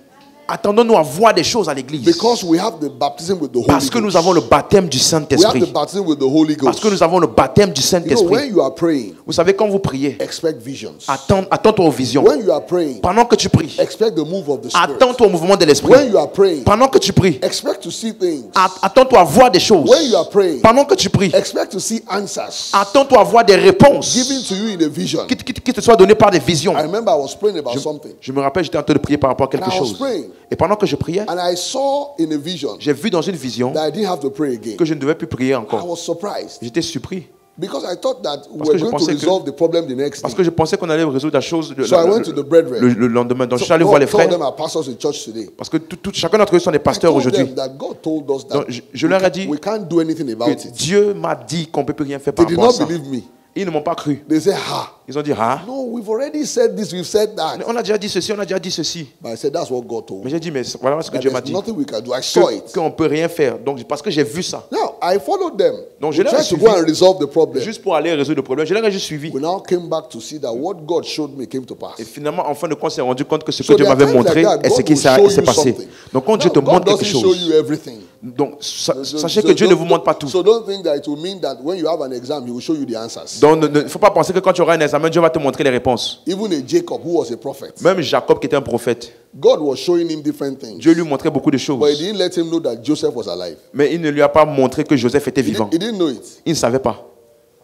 Attendons-nous à voir des choses à l'église. Because we have the baptism with the Holy Parce que nous Ghost. avons le baptême du We have Saint-Esprit. the baptism with the Holy Parce Ghost. que nous avons le baptême du You know, when Saint-Esprit. you are praying, Vous savez, quand vous priez, expect visions. attends-toi aux visions. When you are praying, Pendant que tu pries, expect the move of the Spirit. attends-toi au mouvement de When l'Esprit. you are praying, Pendant que tu pries, expect to see things. attends-toi à voir des choses. When you are praying, Pendant que tu pries, expect to see answers attends-toi à voir des réponses given to you in a vision. qui te soient données par des visions. I remember I was praying about something, Je me rappelle, j'étais en train de prier par rapport à quelque And I was chose. praying. Et pendant que je priais, and I saw in a vision j'ai vu dans une vision that I didn't have to pray again. que je ne devais plus prier I encore. was surprised J'étais surpris because I thought that we Parce were que je going to pensais que- resolve the problem the next parce day. que je pensais qu'on allait résoudre la chose So I went to the brethren. le lendemain. Donc je So suis allé voir les God told frères them our pastors in church today. parce que chacun d'entre eux sont des I pasteurs told aujourd'hui. them that God told us that Donc je leur ai dit we can't do anything about que it. Dieu m'a dit qu'on ne peut plus rien faire They par did rapport à not ça. believe me. Ils ne m'ont pas cru. They said, "Ha, Ils ont dit, ah, no, we've already said this, we've said that." on a déjà dit ceci, on a déjà dit ceci. But I said, "That's what God told Mais me. j'ai dit, mais voilà ce que That Dieu m'a there's dit. nothing we can do." I saw it. Qu'on ne peut rien faire. Donc parce que j'ai vu ça. Now I followed them. Donc, je We l'ai tried to suivi. go and resolve the problem. Juste pour aller résoudre le problème. Je l'ai juste suivi. We now came back to see that what God showed me came to pass. Et finalement, en fin de compte, on s'est rendu compte que ce que So Dieu there are m'avait times montré like that, est ce God qui will show s'est you passé. something. Donc quand Dieu te Now, God montre quelque doesn't show chose, you everything. donc sachez So que Dieu ne don't- vous montre pas tout. So don't think that it will mean that when you have an exam, He will show you the answers. Donc il ne faut pas penser que quand tu auras un examen, Dieu va te montrer les réponses. Even a Jacob who was a prophet, Même Jacob qui était un prophète, God was showing him different things. Dieu lui montrait beaucoup de But He choses. didn't let him know that Joseph was alive. Mais il ne lui a pas montré que Joseph était vivant. He didn't know it. Il ne savait pas.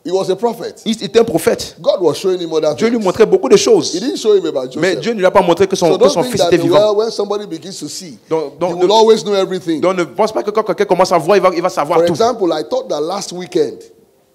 He was a prophet. Il était un prophète. God was showing him other Dieu lui things. montrait beaucoup de He choses. didn't show him about Mais Joseph. Dieu ne lui a pas montré que So son don't fils think that était vivant. when somebody begins to see, Donc, he will always know everything. Donc ne pense pas que quand quelqu'un commence à voir, il va savoir For tout. example, I thought that last weekend,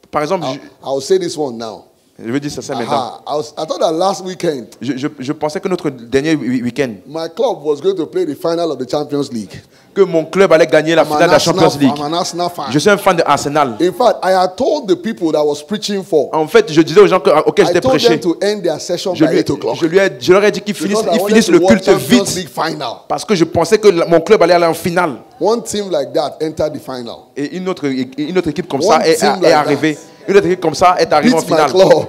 Par exemple, I'll say this one now. je veux dire ça maintenant. I thought that last weekend, Je pensais que notre dernier week-end, my club was going to play the final of the Champions League. que mon club allait gagner la finale de la Champions League. I'm an Arsenal fan. Je suis un fan de Arsenal. In fact, I had told the people that I was preaching for, En fait, je disais aux gens auxquels I j'étais told prêché, them to end their session je, by lui, 8 o'clock. je leur ai dit qu'ils finissent, Because I ils wanted finissent to le watch culte Champions vite. League final. Parce que je pensais que mon club allait aller en finale. One team like that entered the final. Et une autre équipe comme One ça est team like arrivée. Une autre équipe comme ça est arrivée en Beat my finale. club.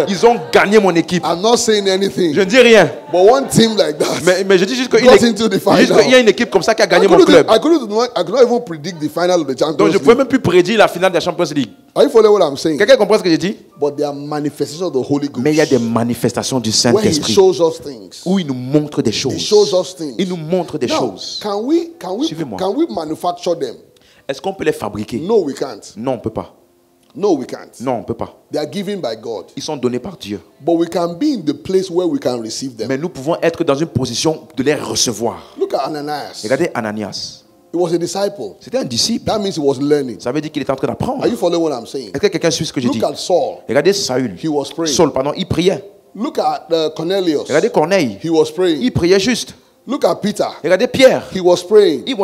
Ils ont gagné mon équipe. I'm not saying anything. Je ne dis rien. But one team like that. Mais je dis juste Got into the final. qu'il y a une équipe comme ça qui a I gagné mon could club. not even predict the final of the Champions Donc je ne League. pouvais même plus prédire la finale de la Champions League. Are you following what I'm saying? Quelqu'un comprend ce que j'ai dit? But there are manifestations of the Holy Ghost. Mais il y a des manifestations du When He Saint-Esprit shows us things. où il nous montre des He shows choses. us things. Il nous montre des Now, choses. can we Suivez-moi. manufacture them? Est-ce qu'on peut les fabriquer? No, we can't. Non, on ne peut pas. No, we can't. Non, on ne peut pas. They are given by God. Ils sont donnés par Dieu. But we can be in the place where we can receive them. Mais nous pouvons être dans une position de les recevoir. Look at Ananias. Regardez Ananias. He was a disciple. C'était un disciple. That means he was learning. Ça veut dire qu'il était en train d'apprendre. Are you following what I'm saying? Est-ce que quelqu'un suit ce que je dis? Look at Saul. Regardez Saül. He was praying. Saul, pardon, il priait. Look at Cornelius. Regardez Corneille. He was praying. Il priait juste. Look at Peter. Regardez Pierre. He was praying. Il So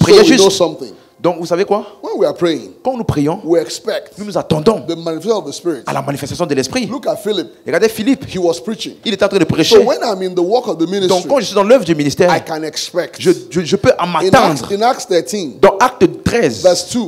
priait we know juste. something. Donc, vous savez quoi? When we are praying, Quand nous prions, we expect nous nous attendons the manifestation of the Spirit. à la manifestation de l'Esprit. Look at Philip. Regardez Philippe. He was preaching. Il est en train de So prêcher. when I'm in the work of the Donc, ministry, quand je suis dans l'œuvre du ministère, I can expect. je peux In m'attendre. Acts 13, Dans Acte 13, verse 2,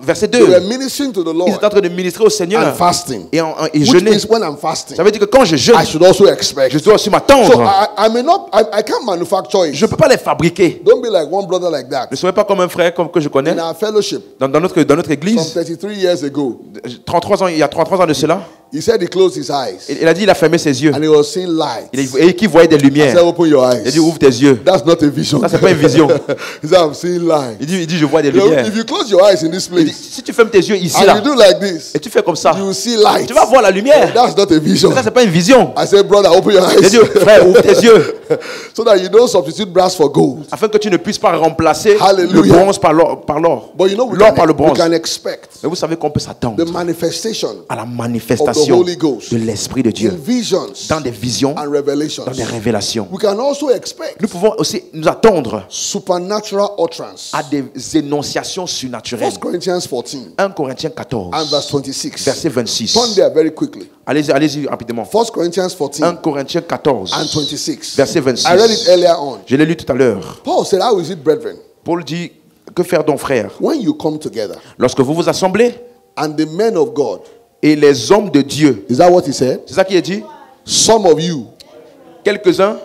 verset they were 2, ministering to the ils Lord étaient en train de ministrer au Seigneur and fasting. et Which jeûner. means when I'm fasting, Ça veut dire que quand je jeûne, I should also expect. je dois aussi So m'attendre. I can't manufacture it. Je ne peux pas les fabriquer. Don't be like one brother like that. Ne soyez pas comme un frère que je connais In our fellowship, dans notre some église. 33 years ago, 33 ans, il y a 33 ans de cela, he said he closed his eyes il a dit il a fermé ses yeux and he was seeing light. et qu'il voyait des I said, lumières. open your Il a eyes. dit ouvre tes yeux. That's not a vision. Ça, c'est pas une vision. He said, I'm seeing light. Il dit je vois des You know, lumières. if you close your eyes in this Il dit, place si tu fermes tes yeux ici and là you do like this, et tu fais comme ça, you will see light. tu vas voir la lumière. That's not a vision. Ça c'est pas une vision. I said, brother, open your J'ai eyes dit frère ouvre tes yeux so that you don't substitute brass for gold. afin que tu ne puisses pas remplacer le Hallelujah. bronze par l'or. But you know, L'or par le we bronze. can expect Mais vous savez qu'on peut s'attendre the manifestation à la of the manifestation Holy Ghost de l'Esprit de in Dieu visions dans des visions, and revelations. dans des révélations. We can also expect Nous pouvons aussi nous attendre supernatural utterance. à des énonciations surnaturelles. 1 Corinthians 14 1 Corinthiens 14, and verse 26. verset 26. Turn there very quickly. Allez-y rapidement. 1 Corinthians 1 14 Corinthiens 14, and 26. verset 26. I read it earlier on. Je l'ai lu tout à l'heure. Paul said, how is it, brethren, Paul dit, que faire donc frères? when you come together Lorsque vous vous assemblez and the men of God, et les hommes de Dieu, is that what he said? c'est ça qui est dit? Some of you, Quelques-uns,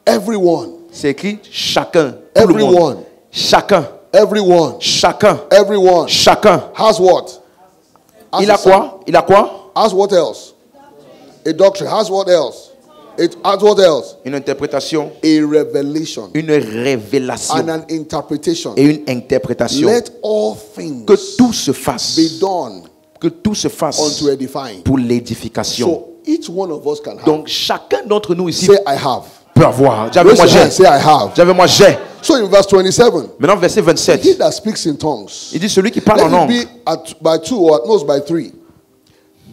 everyone, C'est écrit chacun. Tout le monde. Everyone. Chacun. Everyone. Chacun. Everyone. Chacun. Has what? Has Il a a son. quoi? Il a quoi? Has what else? A doctrine. Has what else? It has what else? Une interprétation. A revelation. Une révélation. And an interpretation. Et une interprétation. Let all things Que tout se fasse. be done Que tout se fasse unto edifying. pour l'édification. So each one of us can have. Donc chacun d'entre nous ici Say I have. peut avoir. J'avais Raise moi your hand. j'ai. Say I have. J'avais moi j'ai. So in verse 27, Maintenant verset he 27. that speaks in tongues, Il dit celui qui parle en let it langue. be by two or at most by three.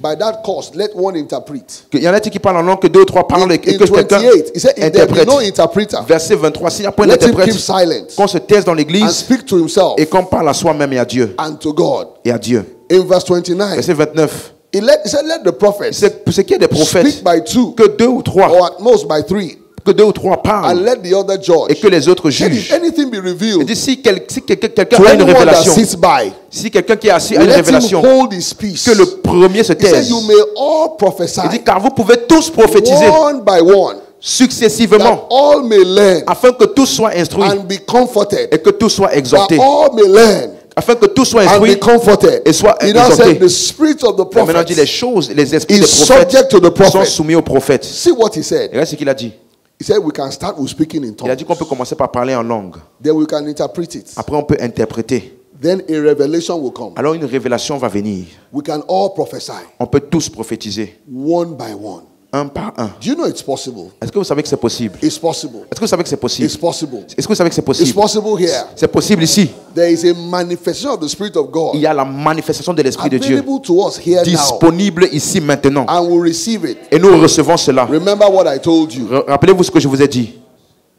By that course, let one interpret. Il y en a qui parlent en langue, que deux ou trois parlent et In que quelqu'un 28, he said, if there be interprète. no interpreter, Verset 23. S'il n'y a pas let him d'interprète, keep silent qu'on se taise dans and l'église speak to himself et qu'on parle à soi-même et à Dieu. and to God. Et à Dieu. In verse 29, Verset 29. he said, let the prophets C'est qu'il y a des prophètes, speak by two que deux ou trois, or at most by three, que deux ou trois and parlent let the other et judge. que les autres Then if jugent. anything be Il revealed dit si quelqu'un to a une anyone that révélation, sits by, si quelqu'un qui est assis a une let him révélation, hold his peace. que le premier se He said, taise. you may all prophesy Il dit car vous pouvez tous prophétiser one by one, successivement that all may learn afin que tous soient instruits and be comforted. et que tous soient That exhortés. all may learn Afin que tous soient and instruits be comforted. et soient He now exhortés. said the spirit of the Et maintenant dit les prophet choses, les esprits is des subject to the prophètes sont prophet. soumis aux prophètes. See what he said. Et regarde ce qu'il a dit. He said we can start with speaking in Il a dit qu'on tongues. peut commencer par parler en langue. Then we can interpret it. Après on peut interpréter. Then a revelation will come. Alors une révélation va venir. We can all prophesy On peut tous prophétiser, one by one. un par un. Do you know it's possible? Est-ce que vous savez que c'est possible? It's possible. Est-ce que vous savez que c'est possible? It's possible. Est-ce que vous savez que c'est It's possible? possible here. C'est possible ici. There is a manifestation of the Spirit of God Il y a la manifestation de l'Esprit de Dieu available to us here now. disponible ici maintenant. And we receive it. Et nous recevons cela. Remember what I told you. Rappelez-vous ce que je vous ai dit.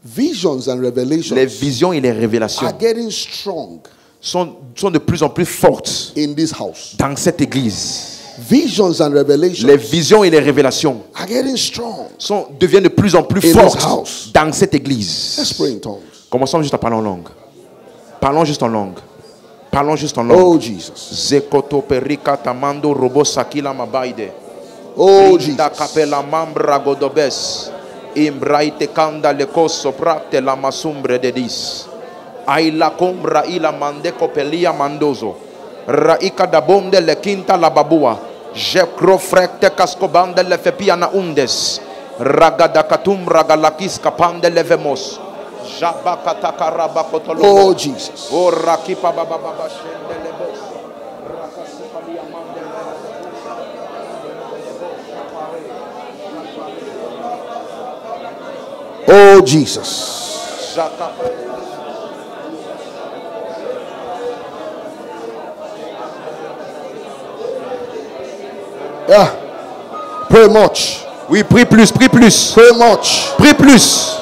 Visions and revelations Les visions et les révélations are getting strong sont de plus en plus fortes in this house. dans cette église. Visions and revelations Les visions et les révélations are getting strong. deviennent de plus en plus In this fortes house. dans cette église. Let's pray in tongues. Commençons juste à parler en langue. Parlons juste en langue. Parlons juste en langue. Oh Jesus. Zekoto perika tamando robo sakila mabaide. Oh Rinda Jesus. kapela mambra godobes. Imbraite kanda le koso prate la masumbre de dis. Aila combra ila mande copelia mandozo. Raika da bonde le quinta la babua. Je crofrecte cascobande le fepiana undes. Ragada katum ragalakis kapande le vemos. Jabakata karaba kotolo. Oh Jesus. O rakipa baba baba shende le bos. Rakasipa lia mande Oh Jesus. Jaka. Yeah. Pray much. Oui, prie plus, prie plus. Pray much. Prie plus.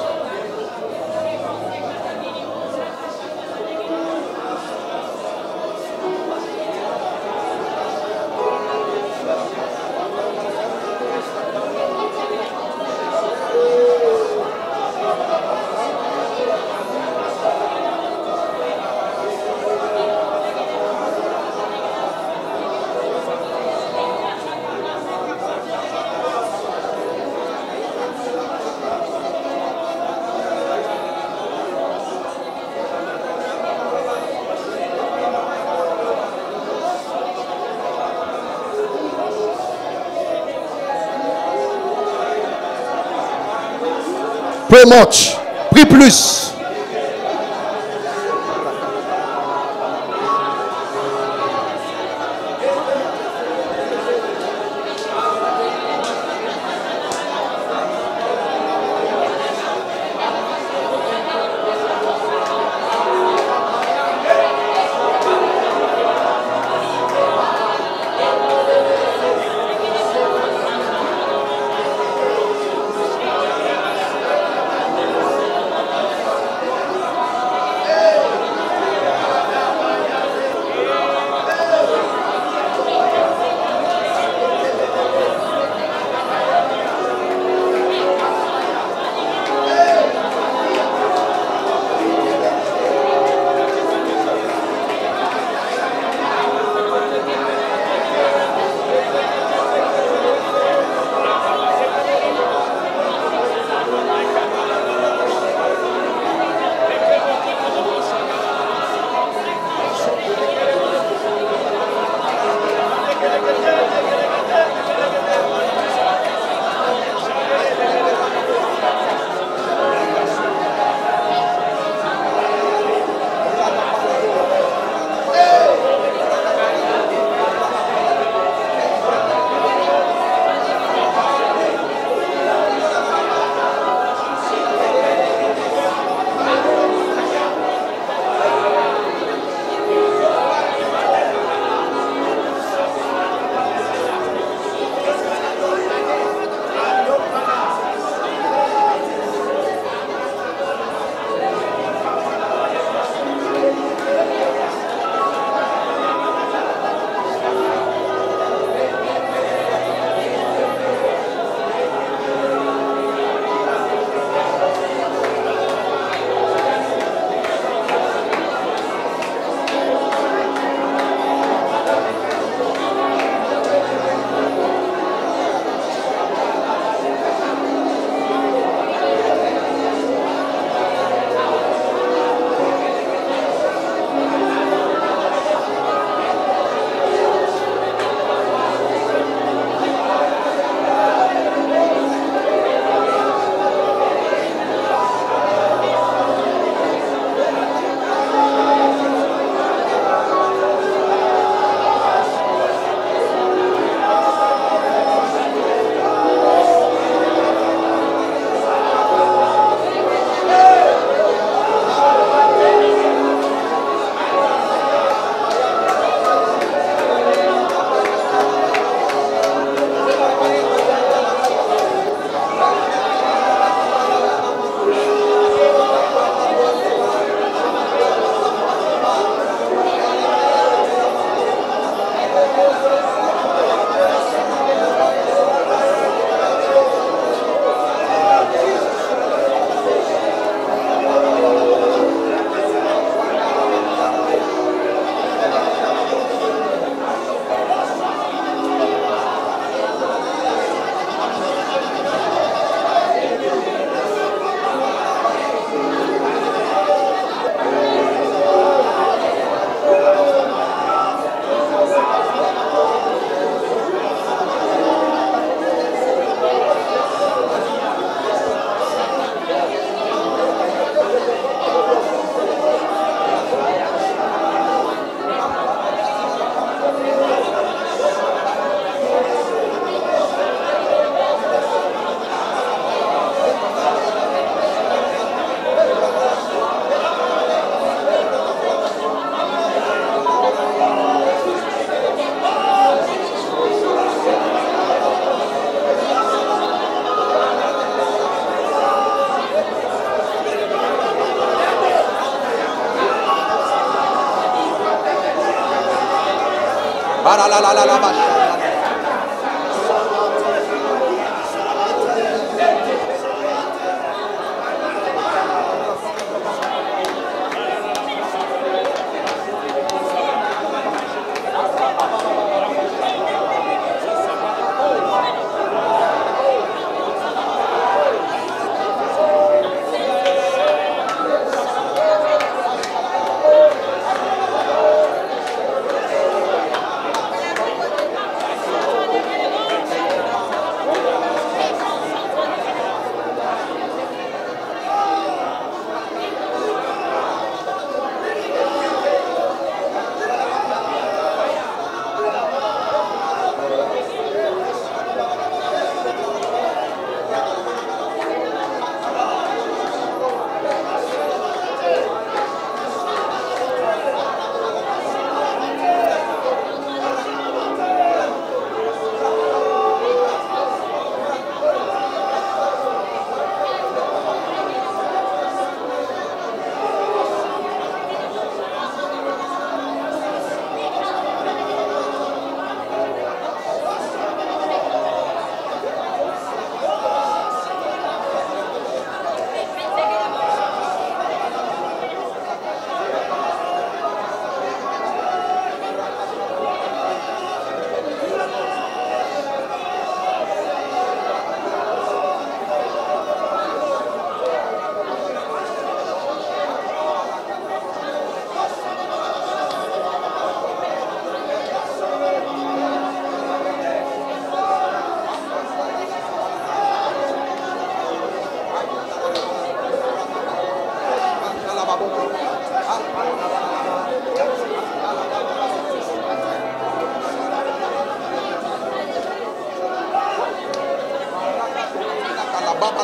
Pray much. Prie plus.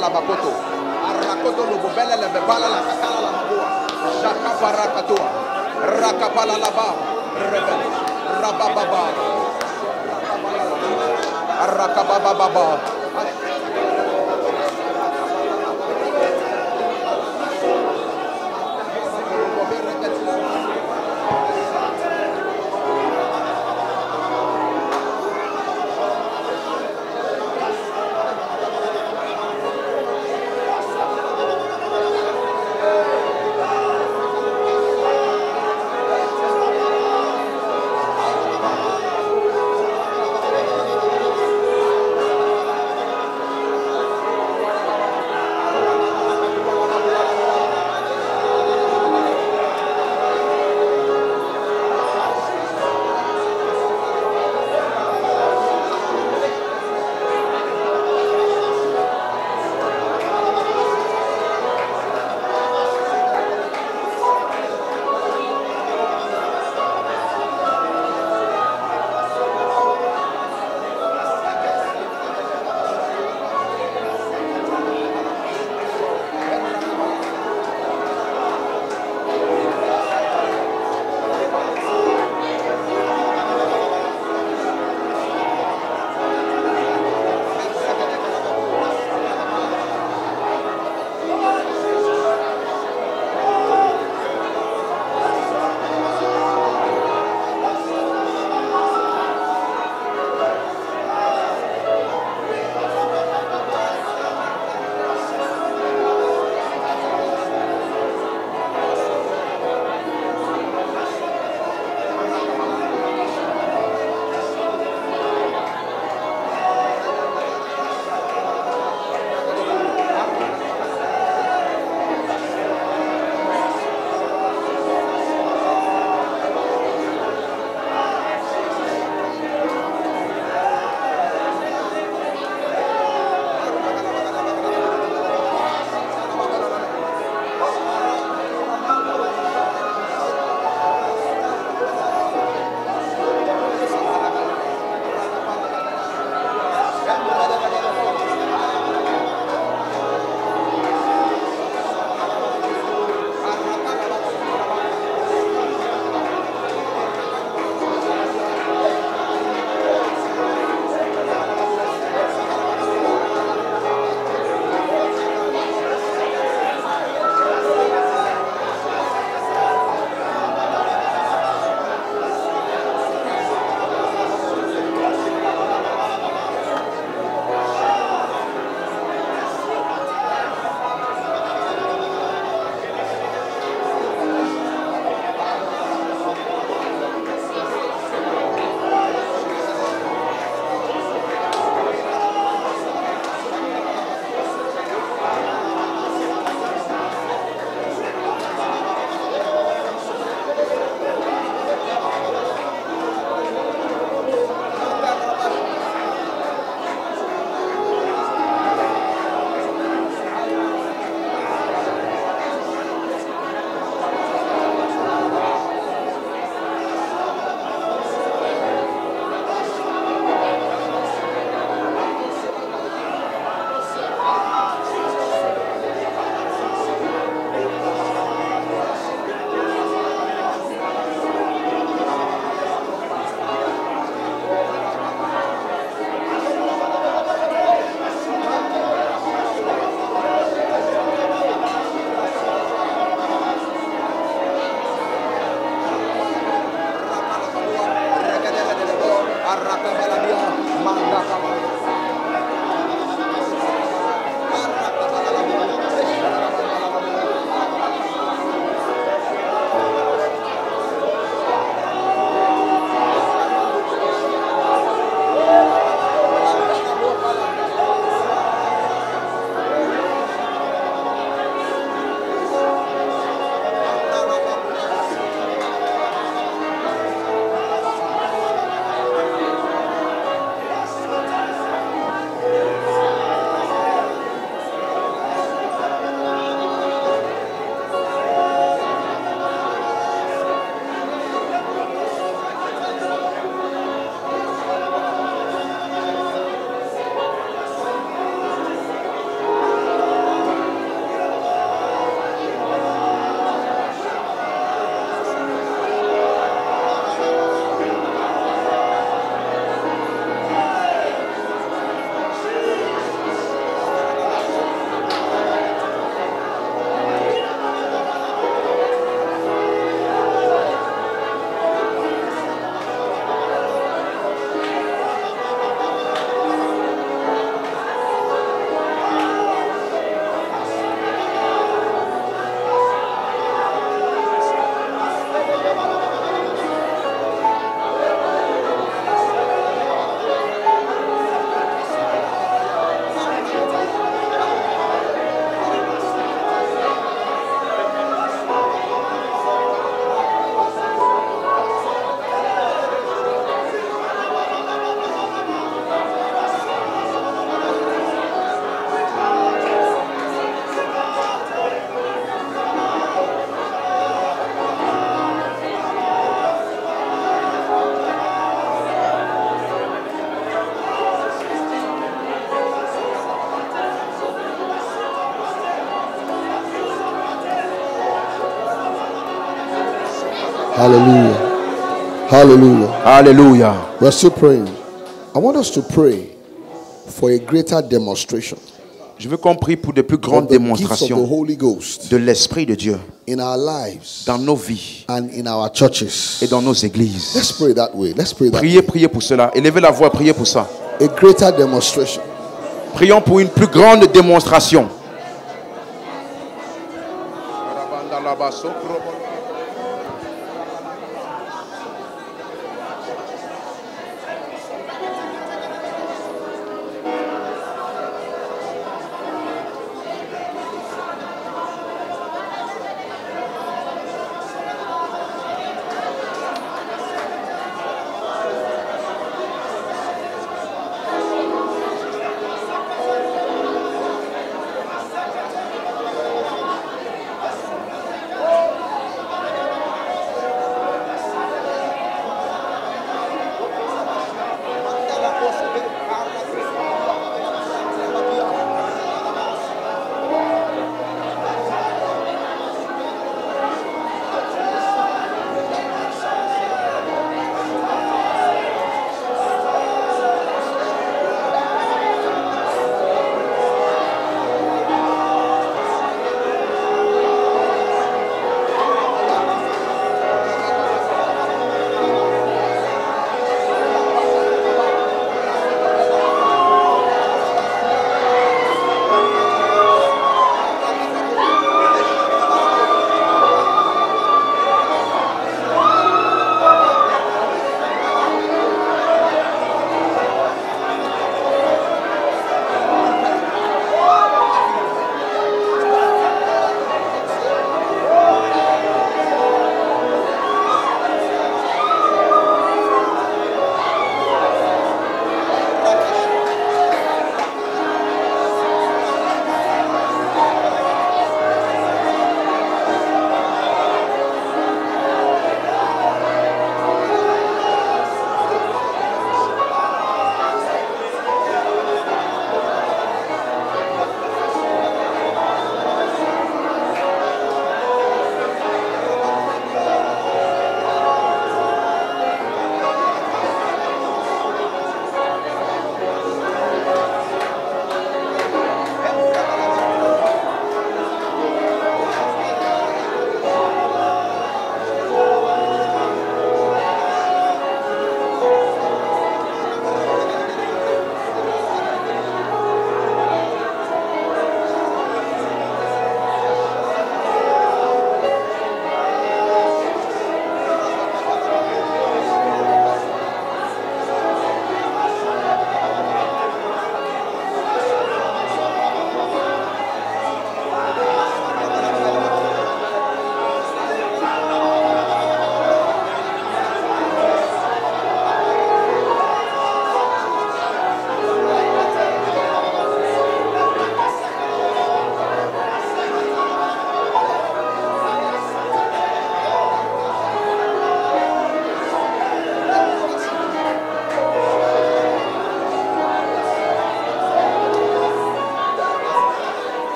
Labakoto, Arakoto Lububella, Lebebala, la Catala, la Mabua, Shakaparakatua, Rakapala Laba, Rebel, Rabababa, Arakababa. Hallelujah. Hallelujah. Alléluia. We're still praying. I want us to pray for a greater demonstration Je veux qu'on prie pour de plus of grandes the gifts of the démonstrations Holy Ghost de l'Esprit de Dieu in our lives dans nos vies and in our churches. et dans nos Let's églises. pray that way. Let's pray that Priez, way. priez pour cela. Élevez la voix, priez pour ça. A greater demonstration. Prions pour une plus grande démonstration.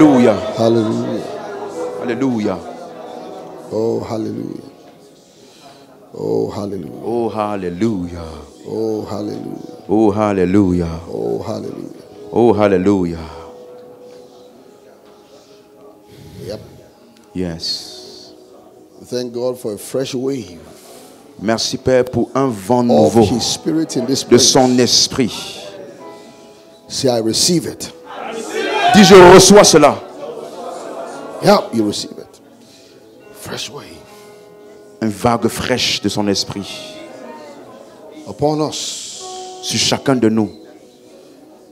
Alléluia. Hallelujah. Alléluia. Oh, hallelujah. Oh, hallelujah. Oh, hallelujah. Oh, hallelujah. Oh, hallelujah. Oh, hallelujah. Oh, hallelujah. Yep. Yes. Thank God for a fresh wave Merci Père pour un vent of nouveau His Spirit in this de place. son esprit. Say, I receive it. Dis, je reçois cela. Yeah, you receive it. Fresh wave Une vague fraîche de son esprit upon us. sur chacun de nous.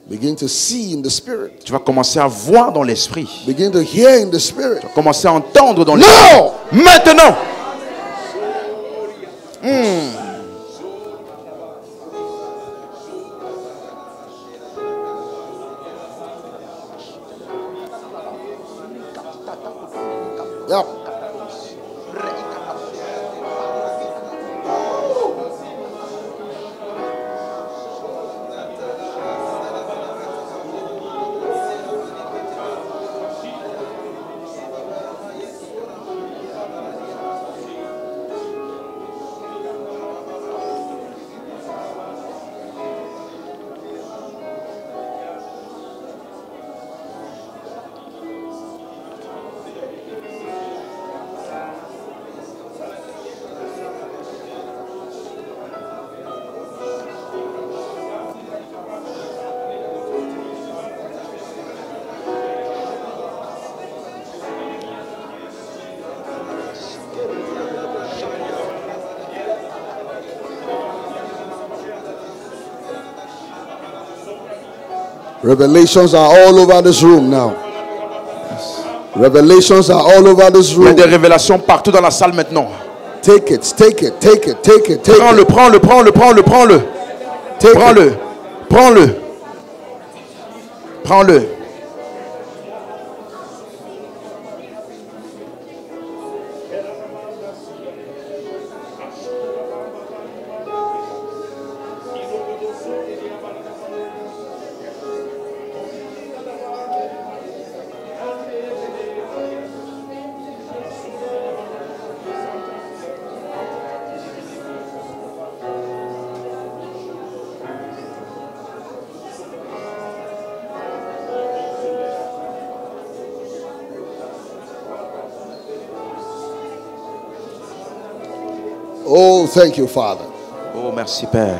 Begin to see in the Spirit. Tu vas commencer à voir dans l'esprit. Begin to hear in the Spirit. Tu vas commencer à entendre dans l'esprit. Now! Maintenant. Yep. Revelations are all over this room now. Revelations are all over this Il y a room. des révélations partout dans la salle maintenant. Take it, take it, take it, take it, take Prends-le, it. prends-le, prends-le, prends-le, prends-le. Take it. Prends-le, prends-le. Prends-le. Oh, thank you, Father. Oh, merci Père.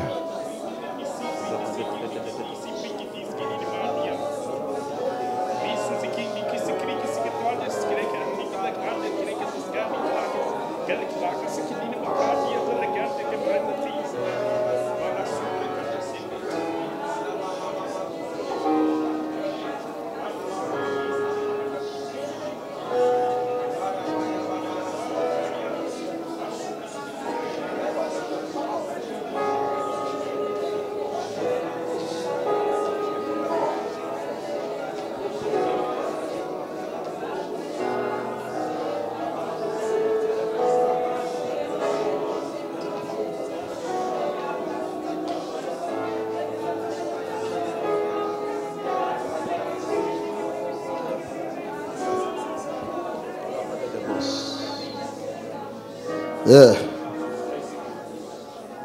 Yeah.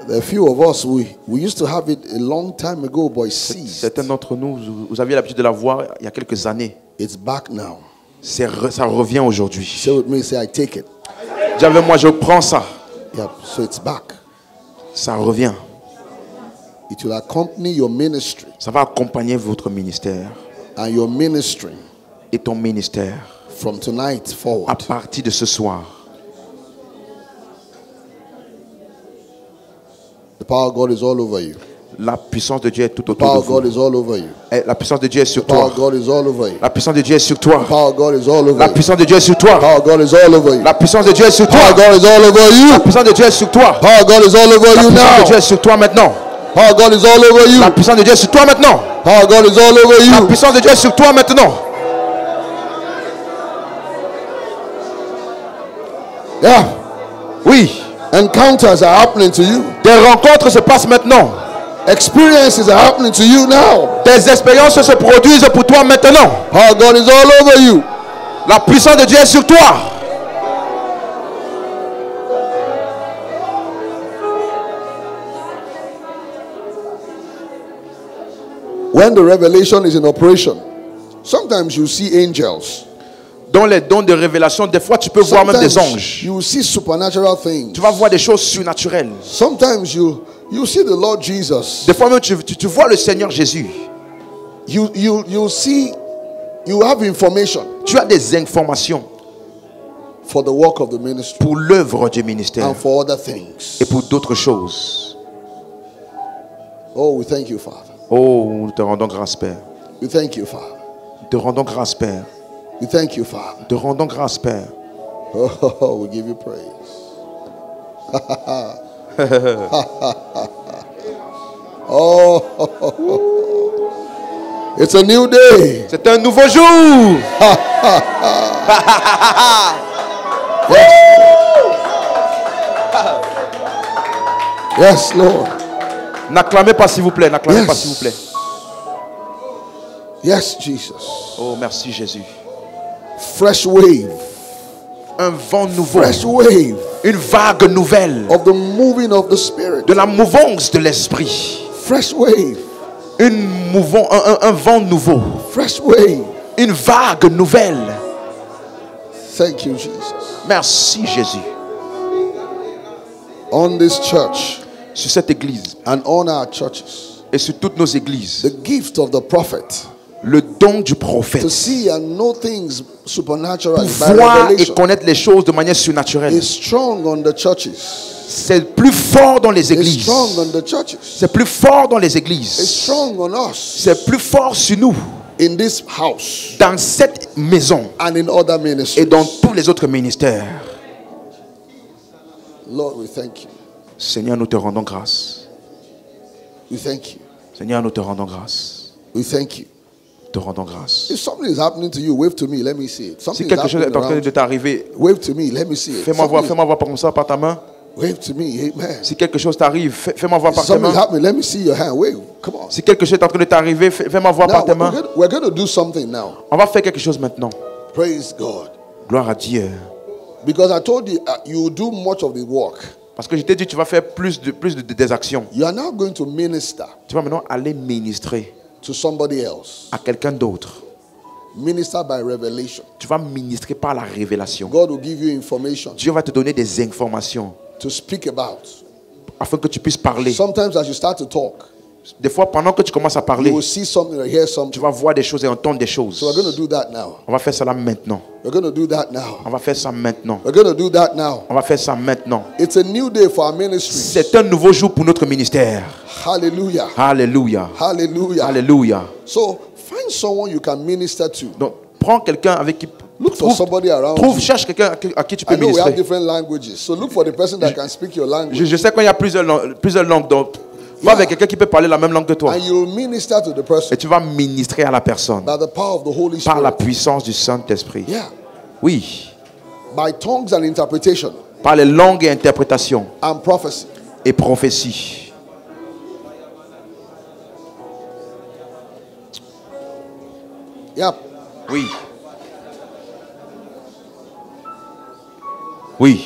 There are a few of us, we used to have it a long time ago, but it's ceased. Certains d'entre nous, vous aviez l'habitude de la voir il y a quelques années. It's back now. Ça revient aujourd'hui. Say with me, say, I take it. Dis avec moi, je prends ça. Yep, so it's back. Ça revient. It will accompany your ministry Ça va accompagner votre ministère and your ministry et ton ministère from tonight à forward. partir de ce soir. The power of God is all over you. La puissance de Dieu est tout The autour power de of God vous. is all over you. Et la puissance de Dieu est sur The power toi. of God is all over you. La puissance de Dieu est sur toi. The power of God is all over La you. puissance de Dieu est sur toi. The power of God is all over you. La puissance de Dieu est sur The power toi. of God is all over La you. puissance de Dieu est sur toi. The power of God is all over La you puissance de Dieu now. est sur toi maintenant. The power of God is all over you. La puissance de Dieu est sur toi maintenant. The power of God is all over La you. puissance de Dieu est sur toi maintenant. Yeah. Oui. Encounters are happening to you. Des rencontres se passent maintenant. Experiences are happening to you now. Tes expériences se produisent pour toi maintenant. Power of God is all over you. La puissance de Dieu est sur toi. When the revelation is in operation, sometimes you see angels. Dans les dons de révélation, des fois tu peux voir même des Sometimes anges. you see supernatural things. Tu vas voir des choses surnaturelles. Sometimes you see the Lord Jesus. Des fois même tu vois le Seigneur Jésus. You see, you have information Tu as des informations for the work of the ministry pour l'œuvre du ministère and for other things. et pour d'autres choses. Oh, we thank you, Father. Oh, nous te rendons grâce, Père. We thank you, Father. Nous te rendons grâce, Père. We thank you, Father. Nous te rendons grâce, Père. Oh, we give you praise. Oh, it's a new day. C'est un nouveau jour. Yes, Lord. N'acclamez pas, s'il vous plaît. N'acclamez Yes. pas, s'il vous plaît. Yes, Jesus. Oh, merci, Jésus. Fresh wave. Un vent nouveau. Fresh wave Une vague nouvelle. of the moving of the Spirit. De la mouvance de l'esprit. Fresh wave. Un vent nouveau. Fresh wave. Une vague nouvelle. Thank you, Jesus. Merci, Jésus. On this church Sur cette église and on our churches, et sur toutes nos églises, the gift of the prophet le don du prophète, to see and know things supernaturally pour by voir et revelation connaître les choses de manière surnaturelle, is strong on the churches. c'est plus fort dans les It's églises. strong on the churches. C'est plus fort dans les It's églises. strong on us C'est plus fort sur nous, in this house dans cette maison and in other et ministries. dans tous les autres ministères. Lord, we thank you. Seigneur, nous te rendons grâce. We thank you. Seigneur, nous te rendons grâce. We thank you. Nous te rendons grâce. If something is happening to you, wave to me. Let me see it. Si Something is quelque chose happening est en train around de you. t'arriver, Wave to me. Let me see it. fais-moi voir Something- comme ça par ta main. Wave to me. Amen. Si quelque chose t'arrive, fais-moi voir If par tes something's mains. happening, let me see your hand. Wave. Come on. Si quelque chose est en train de t'arriver, fais-moi voir Now, par tes mains. we're going to do something now. On va faire quelque chose maintenant. Praise God. Gloire à Dieu. Because I told you, you will do much of the work. Parce que je t'ai dit, tu vas faire plus des actions. You are now going to minister Tu vas maintenant aller ministrer to somebody else. à quelqu'un d'autre. Minister by revelation. Tu vas ministrer par la révélation. God will give you information Dieu va te donner des informations to speak about. afin que tu puisses parler. Sometimes as you start to talk, Des fois, pendant que tu commences à parler, you will see something or hear tu something. vas voir des choses et entendre des choses. So we're going to do that now. On va faire ça là maintenant. We're going to do that now. On va faire ça maintenant. We're going to do that now. On va faire ça maintenant. It's a new day for our ministry. C'est un nouveau jour pour notre ministère. Hallelujah. Alléluia. Hallelujah. Alléluia. So find someone you can minister to. Donc, prends quelqu'un avec qui... Look for somebody around you. Cherche quelqu'un à qui tu peux I know we have ministrer. different languages. So look for the person that can speak your language. Je sais qu'il y a plusieurs langues. Donc, va avec quelqu'un qui peut parler la même langue que toi. And you'll minister to the person Et tu vas ministrer à la personne by the power of the Holy par la Spirit. puissance du Saint-Esprit. Yeah. Oui. By tongues and interpretation Par les langues et interprétations and prophecy. et prophéties. Yep. Oui. Oui.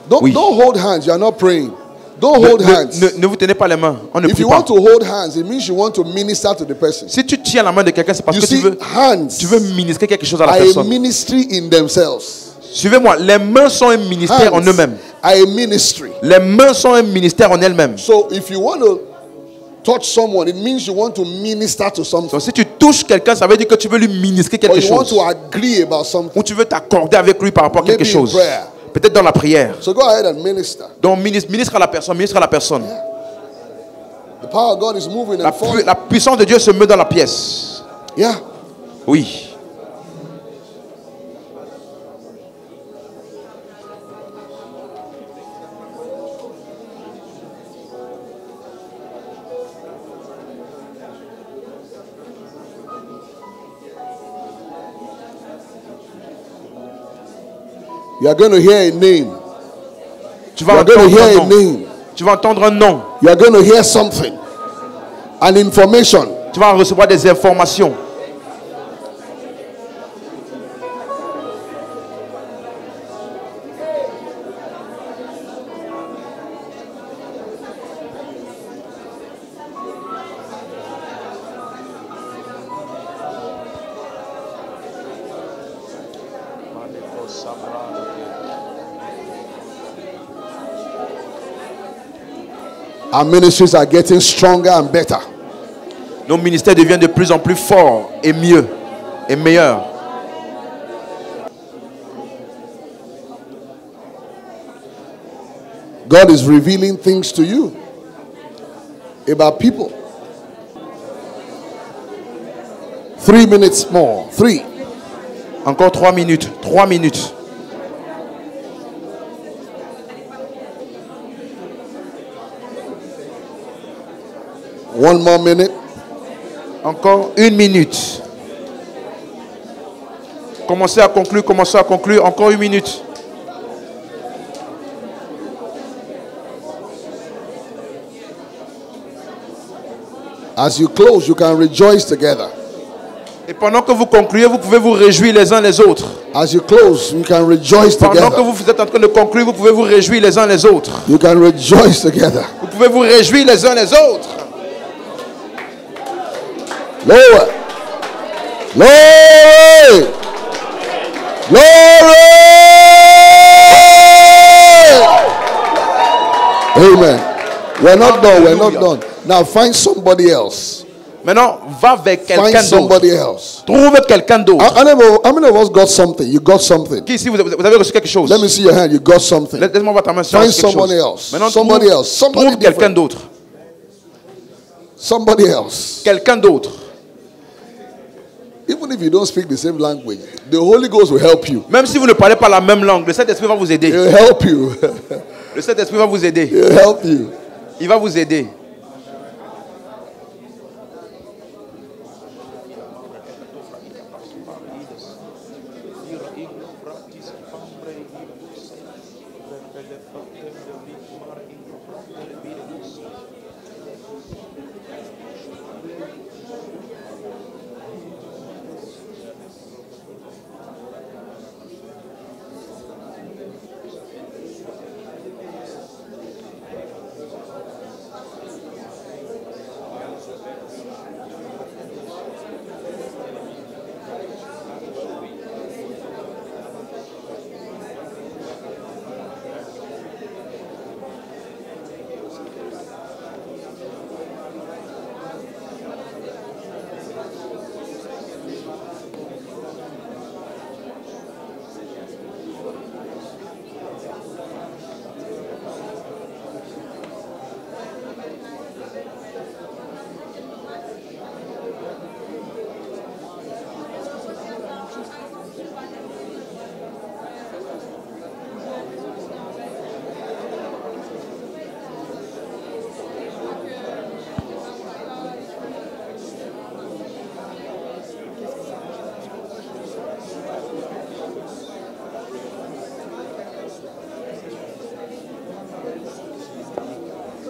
Don't Oui. hold hands. You are not praying. Don't hold hands. Ne vous tenez pas les mains. On ne If prie you pas. want to hold hands, it means you want to minister to the person. Si tu tiens la main de quelqu'un, c'est parce You que see, tu veux hands ministrer quelque chose à la are a personne. ministry in themselves. Suivez-moi. Les mains sont un ministère en Hands eux-mêmes. are a ministry. Les mains sont un ministère en elles-mêmes. So if you want to touch someone, it means you want to minister to something. Donc si tu touches quelqu'un, ça veut dire que tu veux lui ministrer Or quelque you want chose. to agree about something. Ou tu veux t'accorder avec lui par rapport à quelque Maybe in chose. prayer. Peut-être dans la prière. So go ahead and minister. Donc ministre à la personne, ministre à la personne. The power of God is moving and falling. La puissance de Dieu se met dans la pièce. Yeah. Oui. You are going to hear a name. Tu You vas are going to entendre hear un a nom. name. Tu vas entendre un nom. You are going to hear something. An information. Tu vas recevoir des informations. Our ministries are getting stronger and better. Nos ministères deviennent de plus en plus forts et mieux et meilleurs. God is revealing things to you about people. 3 minutes more. 3. Encore 3 minutes. 3 minutes. One more minute. Encore 1 minute. Commencez à conclure, commencez à conclure. Encore 1 minute. As you close, you can rejoice together. Et pendant que vous concluez, vous pouvez vous réjouir les uns les autres. As you close, you can rejoice Pendant que together. vous êtes en train de conclure, vous pouvez vous réjouir les uns les autres. You can rejoice together. Vous pouvez vous réjouir les uns les autres. Lower. Glory. Glory. Amen. We're not done. We're not done. Now find somebody else. Maintenant, va vers Find quelqu'un d'autre. somebody else. Trouve quelqu'un d'autre. How many of us got something? You got something. Qui ici, vous avez reçu quelque chose? Let me see your hand. You got something. Laisse-moi voir ta main si tu as Find reçu quelque somebody chose. else. Maintenant, Somebody else. Somebody trouve quelqu'un different. d'autre. Somebody else. Quelqu'un d'autre. Even if you don't speak the same language, the Holy Ghost will help you. Même si vous ne parlez pas la même langue, le Saint-Esprit va vous aider. He'll help you. Le Saint-Esprit va vous aider. He'll help you. Il va vous aider.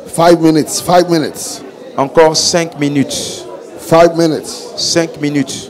Five minutes. 5 minutes. Encore 5 minutes. 5 minutes. 5 minutes.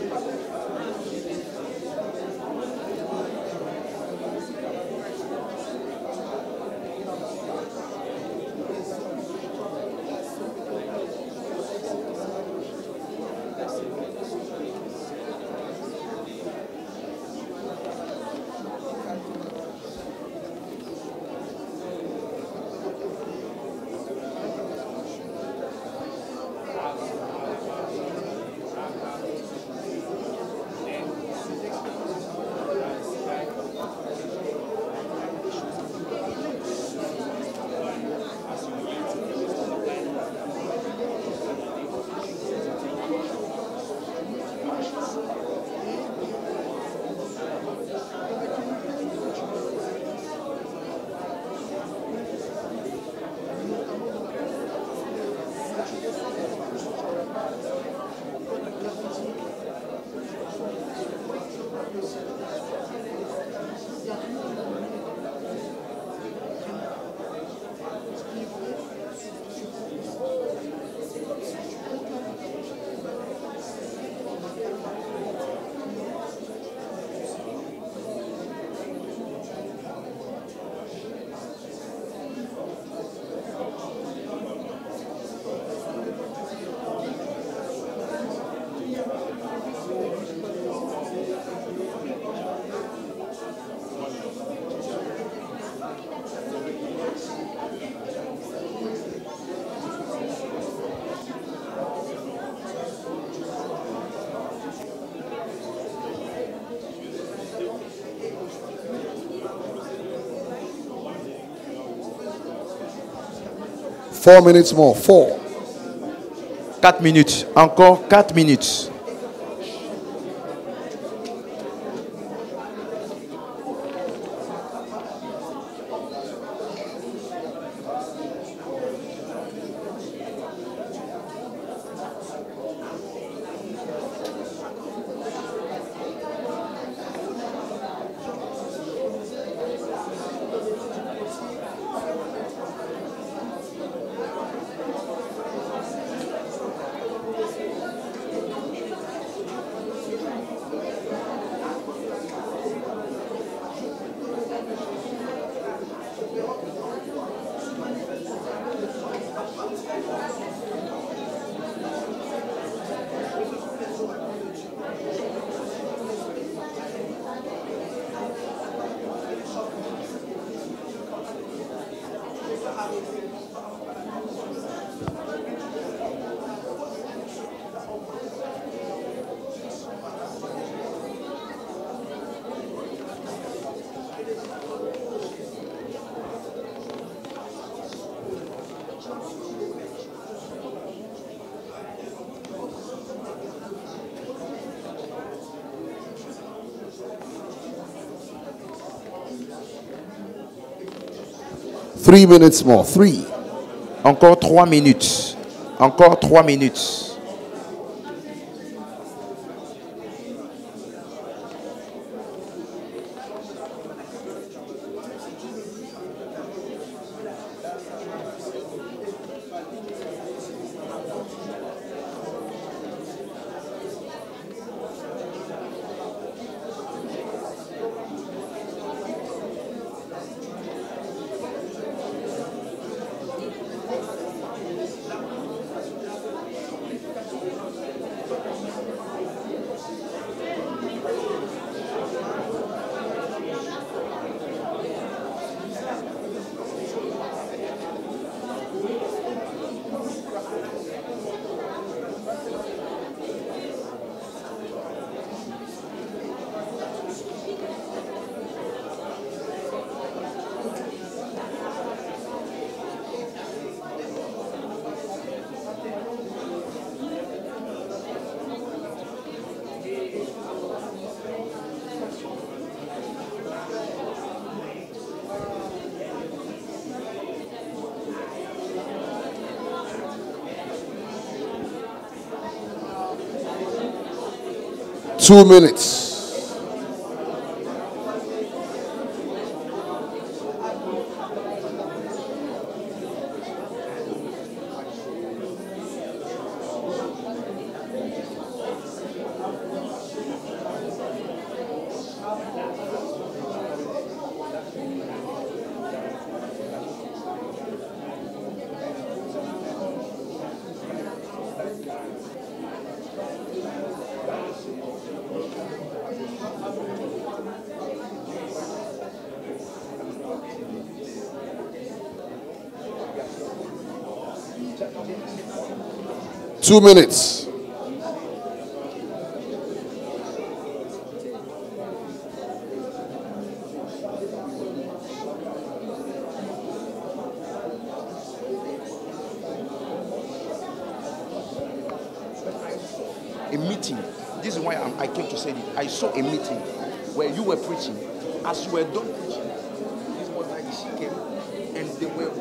4 minutes more. 4. 4 minutes. Encore 4 minutes. Three minutes more. 3. Encore 3 minutes. Encore 3 minutes. Two minutes. Two minutes. A meeting. This is why I came to say it. I saw a meeting where you were preaching. As you were done preaching, this was like she came and there were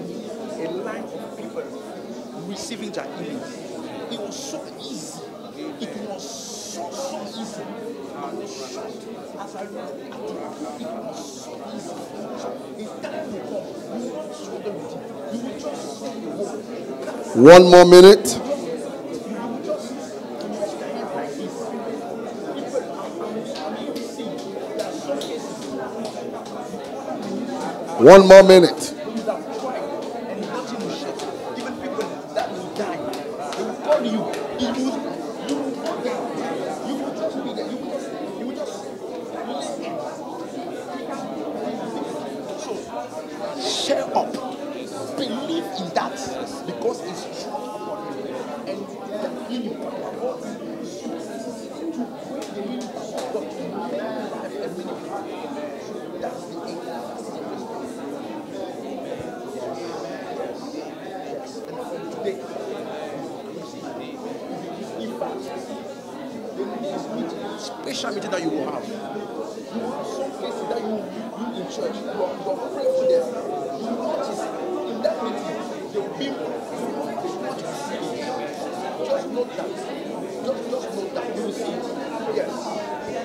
a line of people receiving their healing. It was so easy. It was so easy. As I read it was so easy. So in time to come, you will not struggle with it. You will just say the word. 1 more minute. One more minute. Share up. Believe in that because it's true upon you. And that healing that's the special meeting that you will have. Some cases that you in church, you pray for them. Notice in that meeting, they will be just note that. Just note that. You will see. Yes.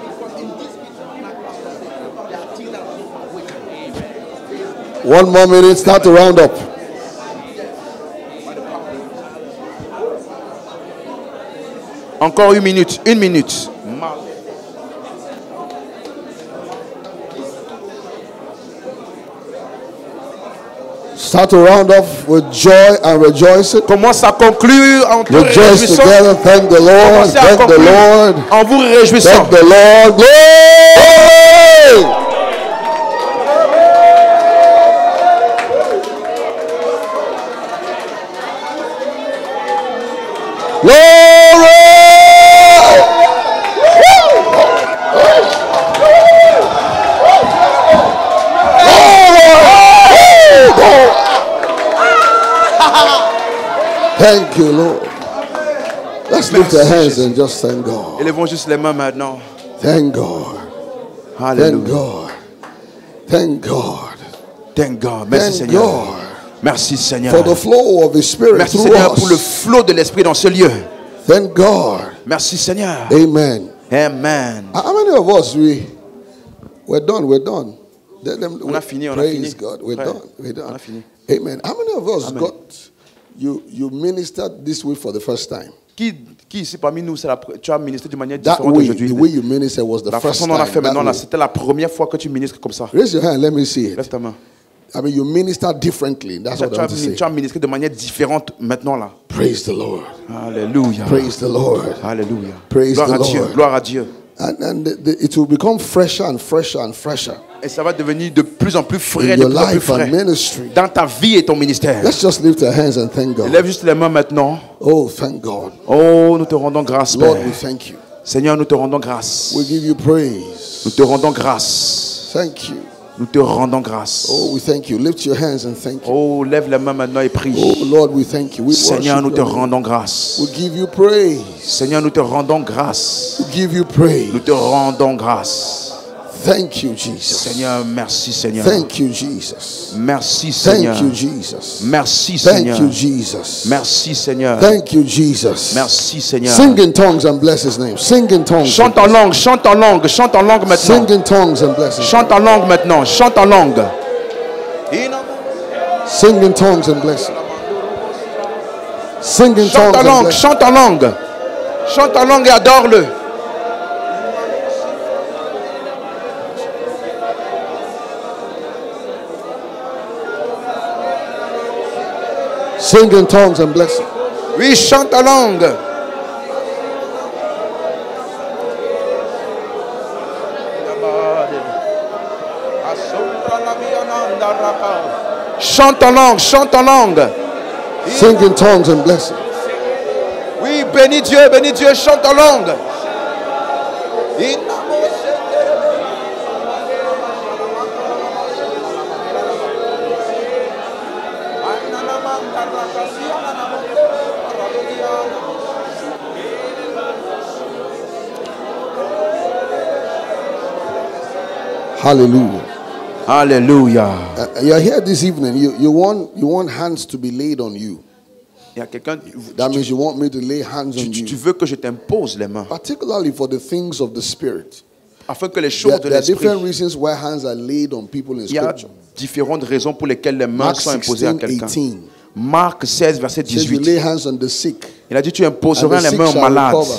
Because in this meeting, like Pastor said, there are things that are awakened. 1 more minute, start to round up. Encore 1 minute, 1 minute. Start to round off with joy and rejoicing. Commence à conclure en te Rejoice réjouissant. together. Thank the Lord. Commencez à Thank the conclure Lord. en vous réjouissant. Thank the Lord. Glory! Thank you, Lord. Let's lift our hands and just thank God. Élevons juste les mains maintenant. Thank God. Thank Alléluia. God. Thank God. Thank God. Merci Thank Seigneur. God Merci Seigneur. for the flow of His Spirit Merci through Seigneur pour le us. flot de l'esprit dans ce lieu. Thank God. Merci Seigneur. Amen. Amen. How many of us we're done? We're done. On a fini, on a praise fini. God. We're Frère, done. We're done. on a fini. Amen. How many of us Amen. got you ministered this way for the first time? Qui ici parmi nous, tu as ministré de manière That différente way, aujourd'hui? the way you minister was the La first façon dont on a time. fait maintenant, that là, way. c'était la première fois que tu ministres comme ça. Raise your hand. Let me see it. Lève ta main. I mean, you minister differently. That's what I want to say. Tu as ministré de manière différente maintenant là. Praise the Lord. Alléluia. Praise the Lord. Alléluia. Praise Gloire the à Dieu. Lord. Gloire à Dieu. And it will become fresher and fresher and fresher Et ça va devenir de plus en plus in frais, de your plus en plus life and frais ministry. dans ta vie et ton ministère. Let's just lift our hands and thank God. Lève juste les mains maintenant. Oh, thank God. Oh, nous te rendons grâce, Lord, Père. we thank you. Seigneur, nous te rendons grâce. We give you praise. Nous te rendons grâce. Thank you. Nous te rendons grâce. Oh, we thank you. Lift your hands and thank you. Oh, lève les mains maintenant et prie. Oh, Lord, we thank you. We Seigneur, nous worship te your name. rendons grâce. We give you praise. Seigneur, nous te rendons grâce. We give you praise. Nous te rendons grâce. Thank you, Jesus. Seigneur, merci Seigneur. Thank you, Jesus. Merci Seigneur. Thank you, Jesus. Merci Seigneur. Thank you, Jesus. Merci Seigneur. Thank you, Jesus. Merci Seigneur. Sing in tongues and bless His name. Sing in tongues. Chante en langue, chante en langue, chante en langue maintenant. Sing in tongues and bless His name. Chante en langue maintenant, chante en langue. Sing in tongues and bless Him. Sing in Chante tongues en and langue, bless Him. chante en langue. Chante en langue et adore-le. Sing in tongues and bless Him. Oui, chante en langue. Chante en langue, chante en langue. Sing in tongues and bless Him. Oui, bénis Dieu, chante en langue. Hallelujah. Alléluia. You're here this evening. You want hands to be laid on you. Il y a quelqu'un, That means you want me to lay hands on tu you. veux que je t'impose les mains Particularly for the things of the Spirit. afin que les choses de There are different l'esprit. reasons why hands are laid on people in Il y a Scripture. différentes raisons pour lesquelles les mains Mark sont imposées à 16, quelqu'un. 18. Marc 16, verset It says you 18. lay hands on the sick. Il a dit tu And imposeras the les sick mains aux shall malades recover.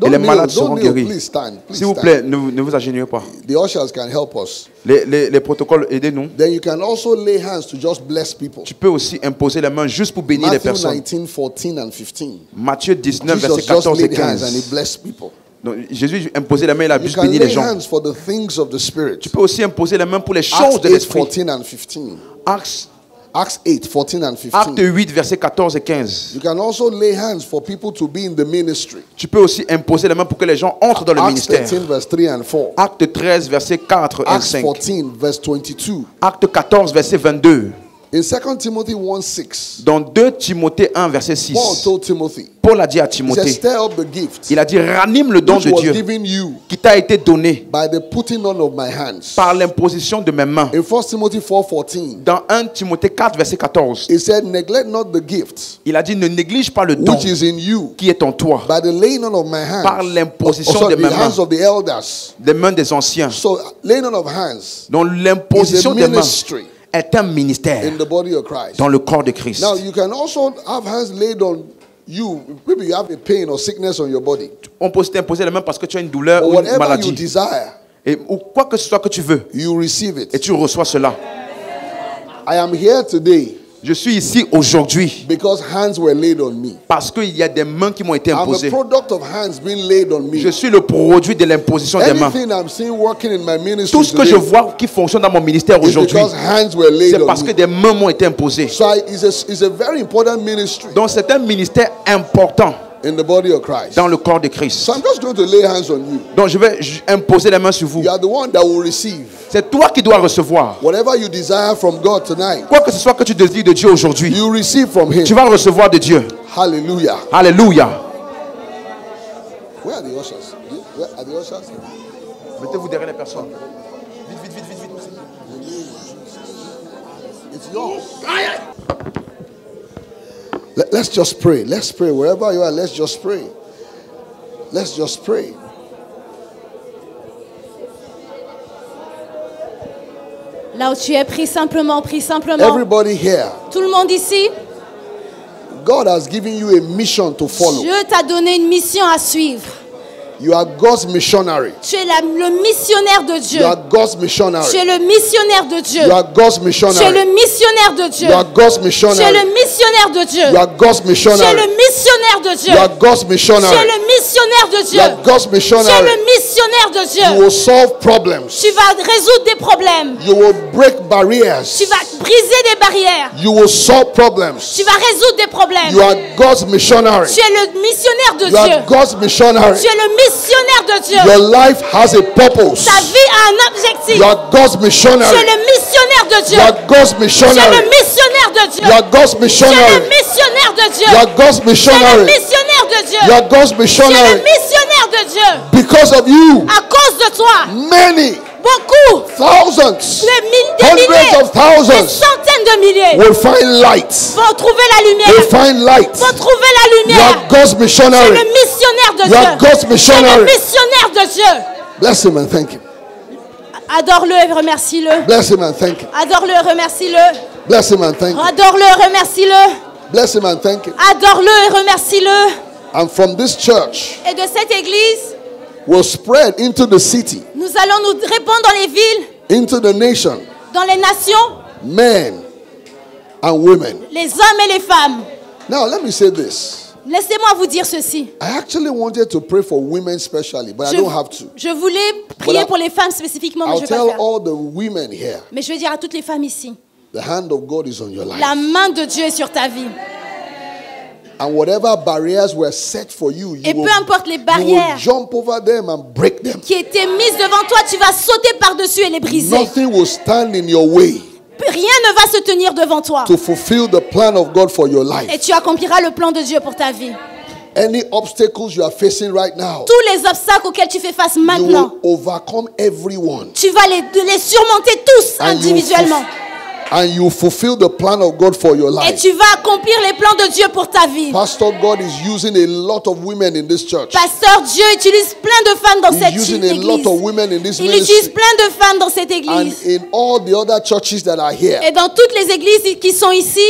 et les malades Don't seront kneel, guéris. please stand. Please S'il vous stand. plaît, ne vous agenouillez pas. The ushers can help us. Les protocoles, aidez-nous. Then you can also lay hands to just bless people. Tu peux aussi imposer les mains juste pour bénir les Matthew personnes. 19, 14 and 15. Matthieu 19, Jesus verset just 14 et laid hands and he 15. blessed people. Donc, Jésus imposait les mains, il a You juste can béni les lay gens. hands for the things of the Spirit. Tu peux aussi imposer les mains pour les Acts choses de 8, l'esprit. 14 and 15. Actes Acts 8, 14 and 15. Acte 8, verset 14 et 15. You can also lay hands for people to be in the ministry. Tu peux aussi imposer les mains pour que les gens entrent dans le Acts ministère. 13, verse 3 and 4. Acte 13, verset 4 et Acts 5. 14, verse 22. Acte 14, verset 22. In 2 Timothy 1:6, Dans 2 Timothée 1, verset 6, Paul told Timothy, Paul a dit à he said, Timothée, stir up the gift il a dit, ranime le don which de was Dieu given you qui t'a été donné by the putting on of my hands. par l'imposition de mes mains. In 1 Timothy 4:14, Dans 1 Timothée 4, verset 14, he said, neglect not the gift il a dit, ne néglige pas le don which is in you qui est en toi by the laying on of my hands. par l'imposition de the mes hands mains, of the elders. des mains des anciens. So laying on of hands Donc is l'imposition a des mains ministry est un ministère in the body of Christ. dans le corps de Christ. Now you can also have hands laid on you. Maybe you have a pain or sickness on your body. On peut t'imposer les mains parce que tu as une douleur But ou une whatever you maladie. desire, Ou quoi que ce soit que tu veux, you receive et it. tu reçois cela. I am here today Je suis ici aujourd'hui because hands were laid on me. parce qu'il y a des mains qui m'ont été I'm a imposées. product of hands being laid on me. Je suis le produit de l'imposition des mains. Anything I'm seeing working in my ministry Tout ce que je today vois qui fonctionne dans mon ministère is aujourd'hui, because hands were laid c'est on parce que me. des mains m'ont été imposées. So it's a very important ministry Donc c'est un ministère important in the body of Christ. dans le corps de Christ. So I'm just going to lay hands on you. Donc je vais imposer les mains sur vous. You are the one that will receive C'est toi qui dois recevoir. whatever you desire from God tonight. Quoi que ce soit que tu désires de Dieu aujourd'hui, You receive from Him. tu vas recevoir de Dieu. Hallelujah. Alléluia. Where are the ushers? Where are the ushers? Mettez-vous derrière les personnes. Vite, vite, vite, vite, vite. It's yours. Let's just pray. Let's pray. Wherever you are, let's just pray. Let's just pray. Là où tu es, prie simplement, prie simplement. Everybody here, Tout le monde ici, God has given you a mission to follow. Dieu t'a donné une mission à suivre. You are God's missionary. Tu es le missionnaire de Dieu. You are God's missionary. Tu es le missionnaire de Dieu. You are God's Tu es missionary. le missionnaire de Dieu. You are God's Tu es missionary. le missionnaire de Dieu. You are God's Tu es missionary. le missionnaire de Dieu. You are God's Tu es missionary. le missionnaire de You Dieu. are God's Tu es missionary. le missionnaire de You Dieu. will solve problems. Tu vas résoudre des problèmes. You will break barriers. Tu vas briser des barrières. You will solve problems. Tu vas résoudre des problèmes. You are God's missionary. Tu es le missionnaire de You are Dieu. God's missionary. Tu es le missionnaire de Dieu. Your life has a purpose. Ta vie a un objectif. You are God's Tu es missionary. le missionnaire de Dieu. You are God's Tu es le missionary. missionnaire de Dieu. You are God's Tu es le missionary. missionnaire de Dieu. You are God's Tu es le missionary. missionnaire de Dieu. You are God's Tu es le missionary. missionnaire de Dieu. Because of you, À cause de toi, many beaucoup, thousands, des hundreds milliers, of des thousands centaines de milliers will find light. vont trouver la Will lumière. find light. Vont trouver la You lumière. are God's Tu es missionary. le missionnaire de You are Dieu. God's Tu es le missionary. missionnaire de Dieu. Bless him and thank him. Adore-le et remercie-le. Bless him and thank him. Adore-le et remercie-le. Bless him and thank him. Adore-le et remercie-le. Bless him and thank him. Adore-le et remercie-le. And from this church Et de cette église, will spread into the city, nous allons nous répandre dans les villes, into the nation, dans les nations, men and women. les hommes et les femmes. Now let me say this. Laissez-moi vous dire ceci. I actually wanted to pray for women especially, but I don't have to. Je voulais prier pour les femmes spécifiquement, mais I'll je ne vais pas tell le faire. all the women here, Mais je vais dire à toutes les femmes ici, the hand of God is on your life. la main de Dieu est sur ta vie. And whatever barriers were set for you, Et peu importe les you will barrières jump over them and break them. qui étaient mises devant toi, tu vas sauter par-dessus et les briser. Nothing will stand in your way Rien ne va se tenir devant toi. to fulfill the plan of God for your life. Et tu accompliras le plan de Dieu pour ta vie. Any obstacles you are facing right now, Tous les obstacles auxquels tu fais face you maintenant, will overcome everyone. tu vas les surmonter tous And you individuellement. And you fulfill the plan of God for your Et life. tu vas accomplir les plans de Dieu pour ta vie. Pastor God is using a lot of women in this church. Pasteur, Dieu utilise plein de femmes dans He's cette using a église. lot of women in this Il utilise ministry. plein de femmes dans cette And église. in all the other churches that are here, Et dans toutes les églises qui sont ici,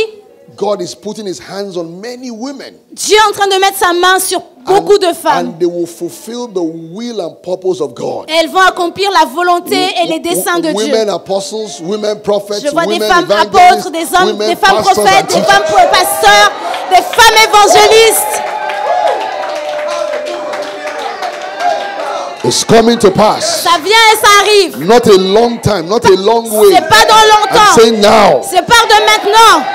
God is putting his hands on many women. Dieu est en train de mettre sa main sur beaucoup de femmes. And they will fulfill the will and purpose of God. Et elles vont accomplir la volonté et les desseins de Dieu. Women apostles, women prophets, Je vois des women femmes evangelists, apôtres, des hommes, women des femmes pastors prophètes, and des teachers. femmes pasteurs, des femmes évangélistes. It's coming to pass. Ça vient et ça arrive. Not a long time, not a long way. C'est pas dans I'm longtemps. saying now. C'est pas de maintenant.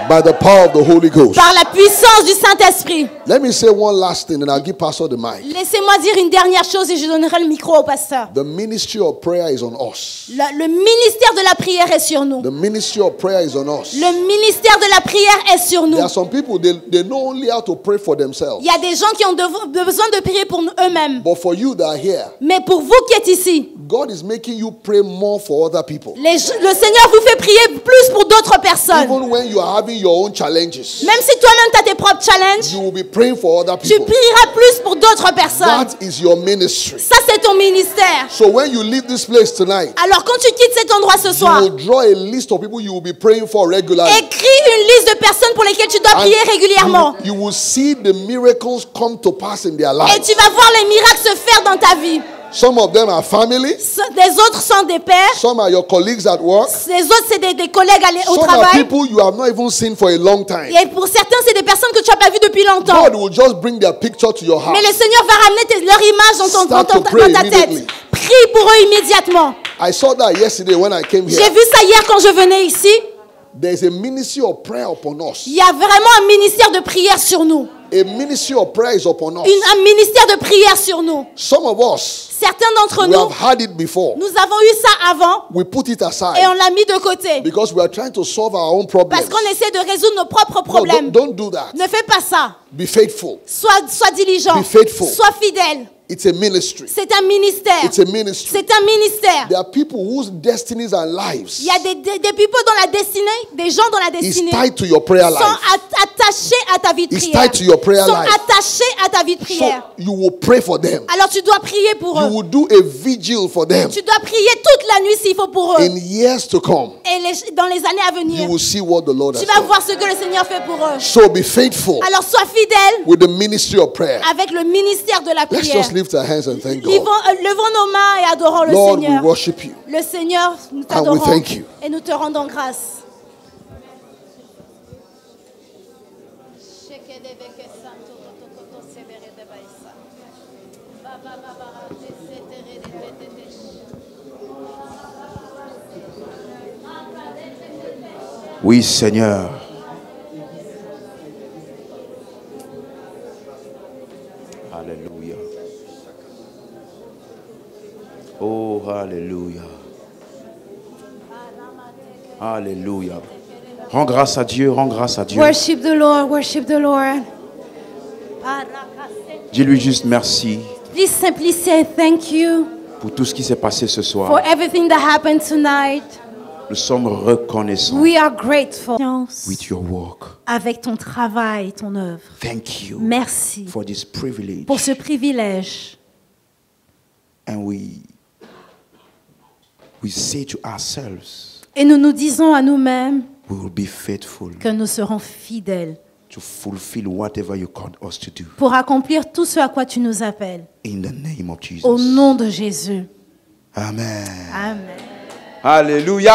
by the power of the Holy Ghost. par la puissance du Saint-Esprit. Let me say one last thing and I'll give Pastor the mic. Laissez-moi dire une dernière chose et je donnerai le micro au pasteur. The ministry of prayer is on us. Le ministère de la prière est sur nous. The ministry of prayer is on us. Le ministère de la prière est sur nous. There are some people, they know only how to pray for themselves. Il y a des gens qui ont besoin de prier pour eux-mêmes. But for you that are here, Mais pour vous qui êtes ici, God is making you pray more for other people. le Seigneur vous fait prier plus pour d'autres personnes. Even when you are having your own challenges, Même si toi-même tu as tes propres challenges, you will be praying for other tu people. prieras plus pour d'autres personnes. That is your ministry. Ça, c'est ton ministère. So when you leave this place tonight, Alors quand tu quittes cet endroit ce you soir, will draw a list of people you will be praying for regularly. écris une liste de personnes pour lesquelles tu dois prier régulièrement. You will see the miracles come to pass in their Et lives. tu vas voir les miracles se faire dans ta vie. Some of them are family. Des autres sont des pères. Some are your colleagues at work. Les autres, c'est des collègues au Some are travail. people you have not even seen for a long time. Et pour certains, c'est des personnes que tu n'as pas vues depuis longtemps. God will just bring their picture to your house. Mais le Seigneur va ramener leur image Start to pray dans ta tête. immediately. Prie pour eux immédiatement. I saw that yesterday when I came J'ai here. vu ça hier quand je venais ici. There's a ministry of prayer upon us. Il y a vraiment un ministère de prière sur nous. A ministry of prayer is upon us. Un ministère de prière sur nous. Some of us, Certains d'entre we nous, have had it before. nous avons eu ça avant We put it et aside on l'a mis de côté. because we are trying to solve our own problems. Parce qu'on essaie de résoudre nos propres No, problèmes. don't do that. Ne fais pas ça. Be faithful. Sois diligent. Be faithful. Sois fidèle. It's a ministry. C'est un ministère. It's a ministry. C'est un ministère. There are people whose destinies and lives Il y a des people dans la destinée, des gens dans la is destinée tied to your prayer sont life. attachés à ta vie de It's prière. tied to your prayer Sont life. attachés à ta vie de So prière. you will pray for them. Alors tu dois prier pour You eux. will do a vigil for them. Tu dois prier toute la nuit s'il faut pour eux. In years to come, Et dans les années à venir, you will see what the Lord has tu vas done. voir ce que le Seigneur fait pour eux. So be faithful Alors sois fidèle with the ministry of prayer. avec le ministère de la Let's prière. just lift our hands and thank God. Levons nos mains et adorons le Lord, we Seigneur. worship you. Le Seigneur, nous we t'adorons thank you. et nous te rendons grâce. Oui, Seigneur. Alléluia. Oh, Alléluia. Alléluia. Rends grâce à Dieu, rends grâce à Dieu. Worship the Lord, worship the Lord. Dis-lui juste merci Please simply say thank you pour tout ce qui s'est passé ce for soir. everything that happened tonight. Nous sommes reconnaissants We are grateful. with your work. Avec ton travail, ton œuvre. Thank you Merci for this privilege. pour ce privilège. And we say to ourselves, Et nous nous disons à nous-mêmes we will be faithful que nous serons fidèles to fulfill whatever you called us to do. pour accomplir tout ce à quoi tu nous appelles. In the name of Jesus. Au nom de Jésus. Amen. Amen. Alléluia.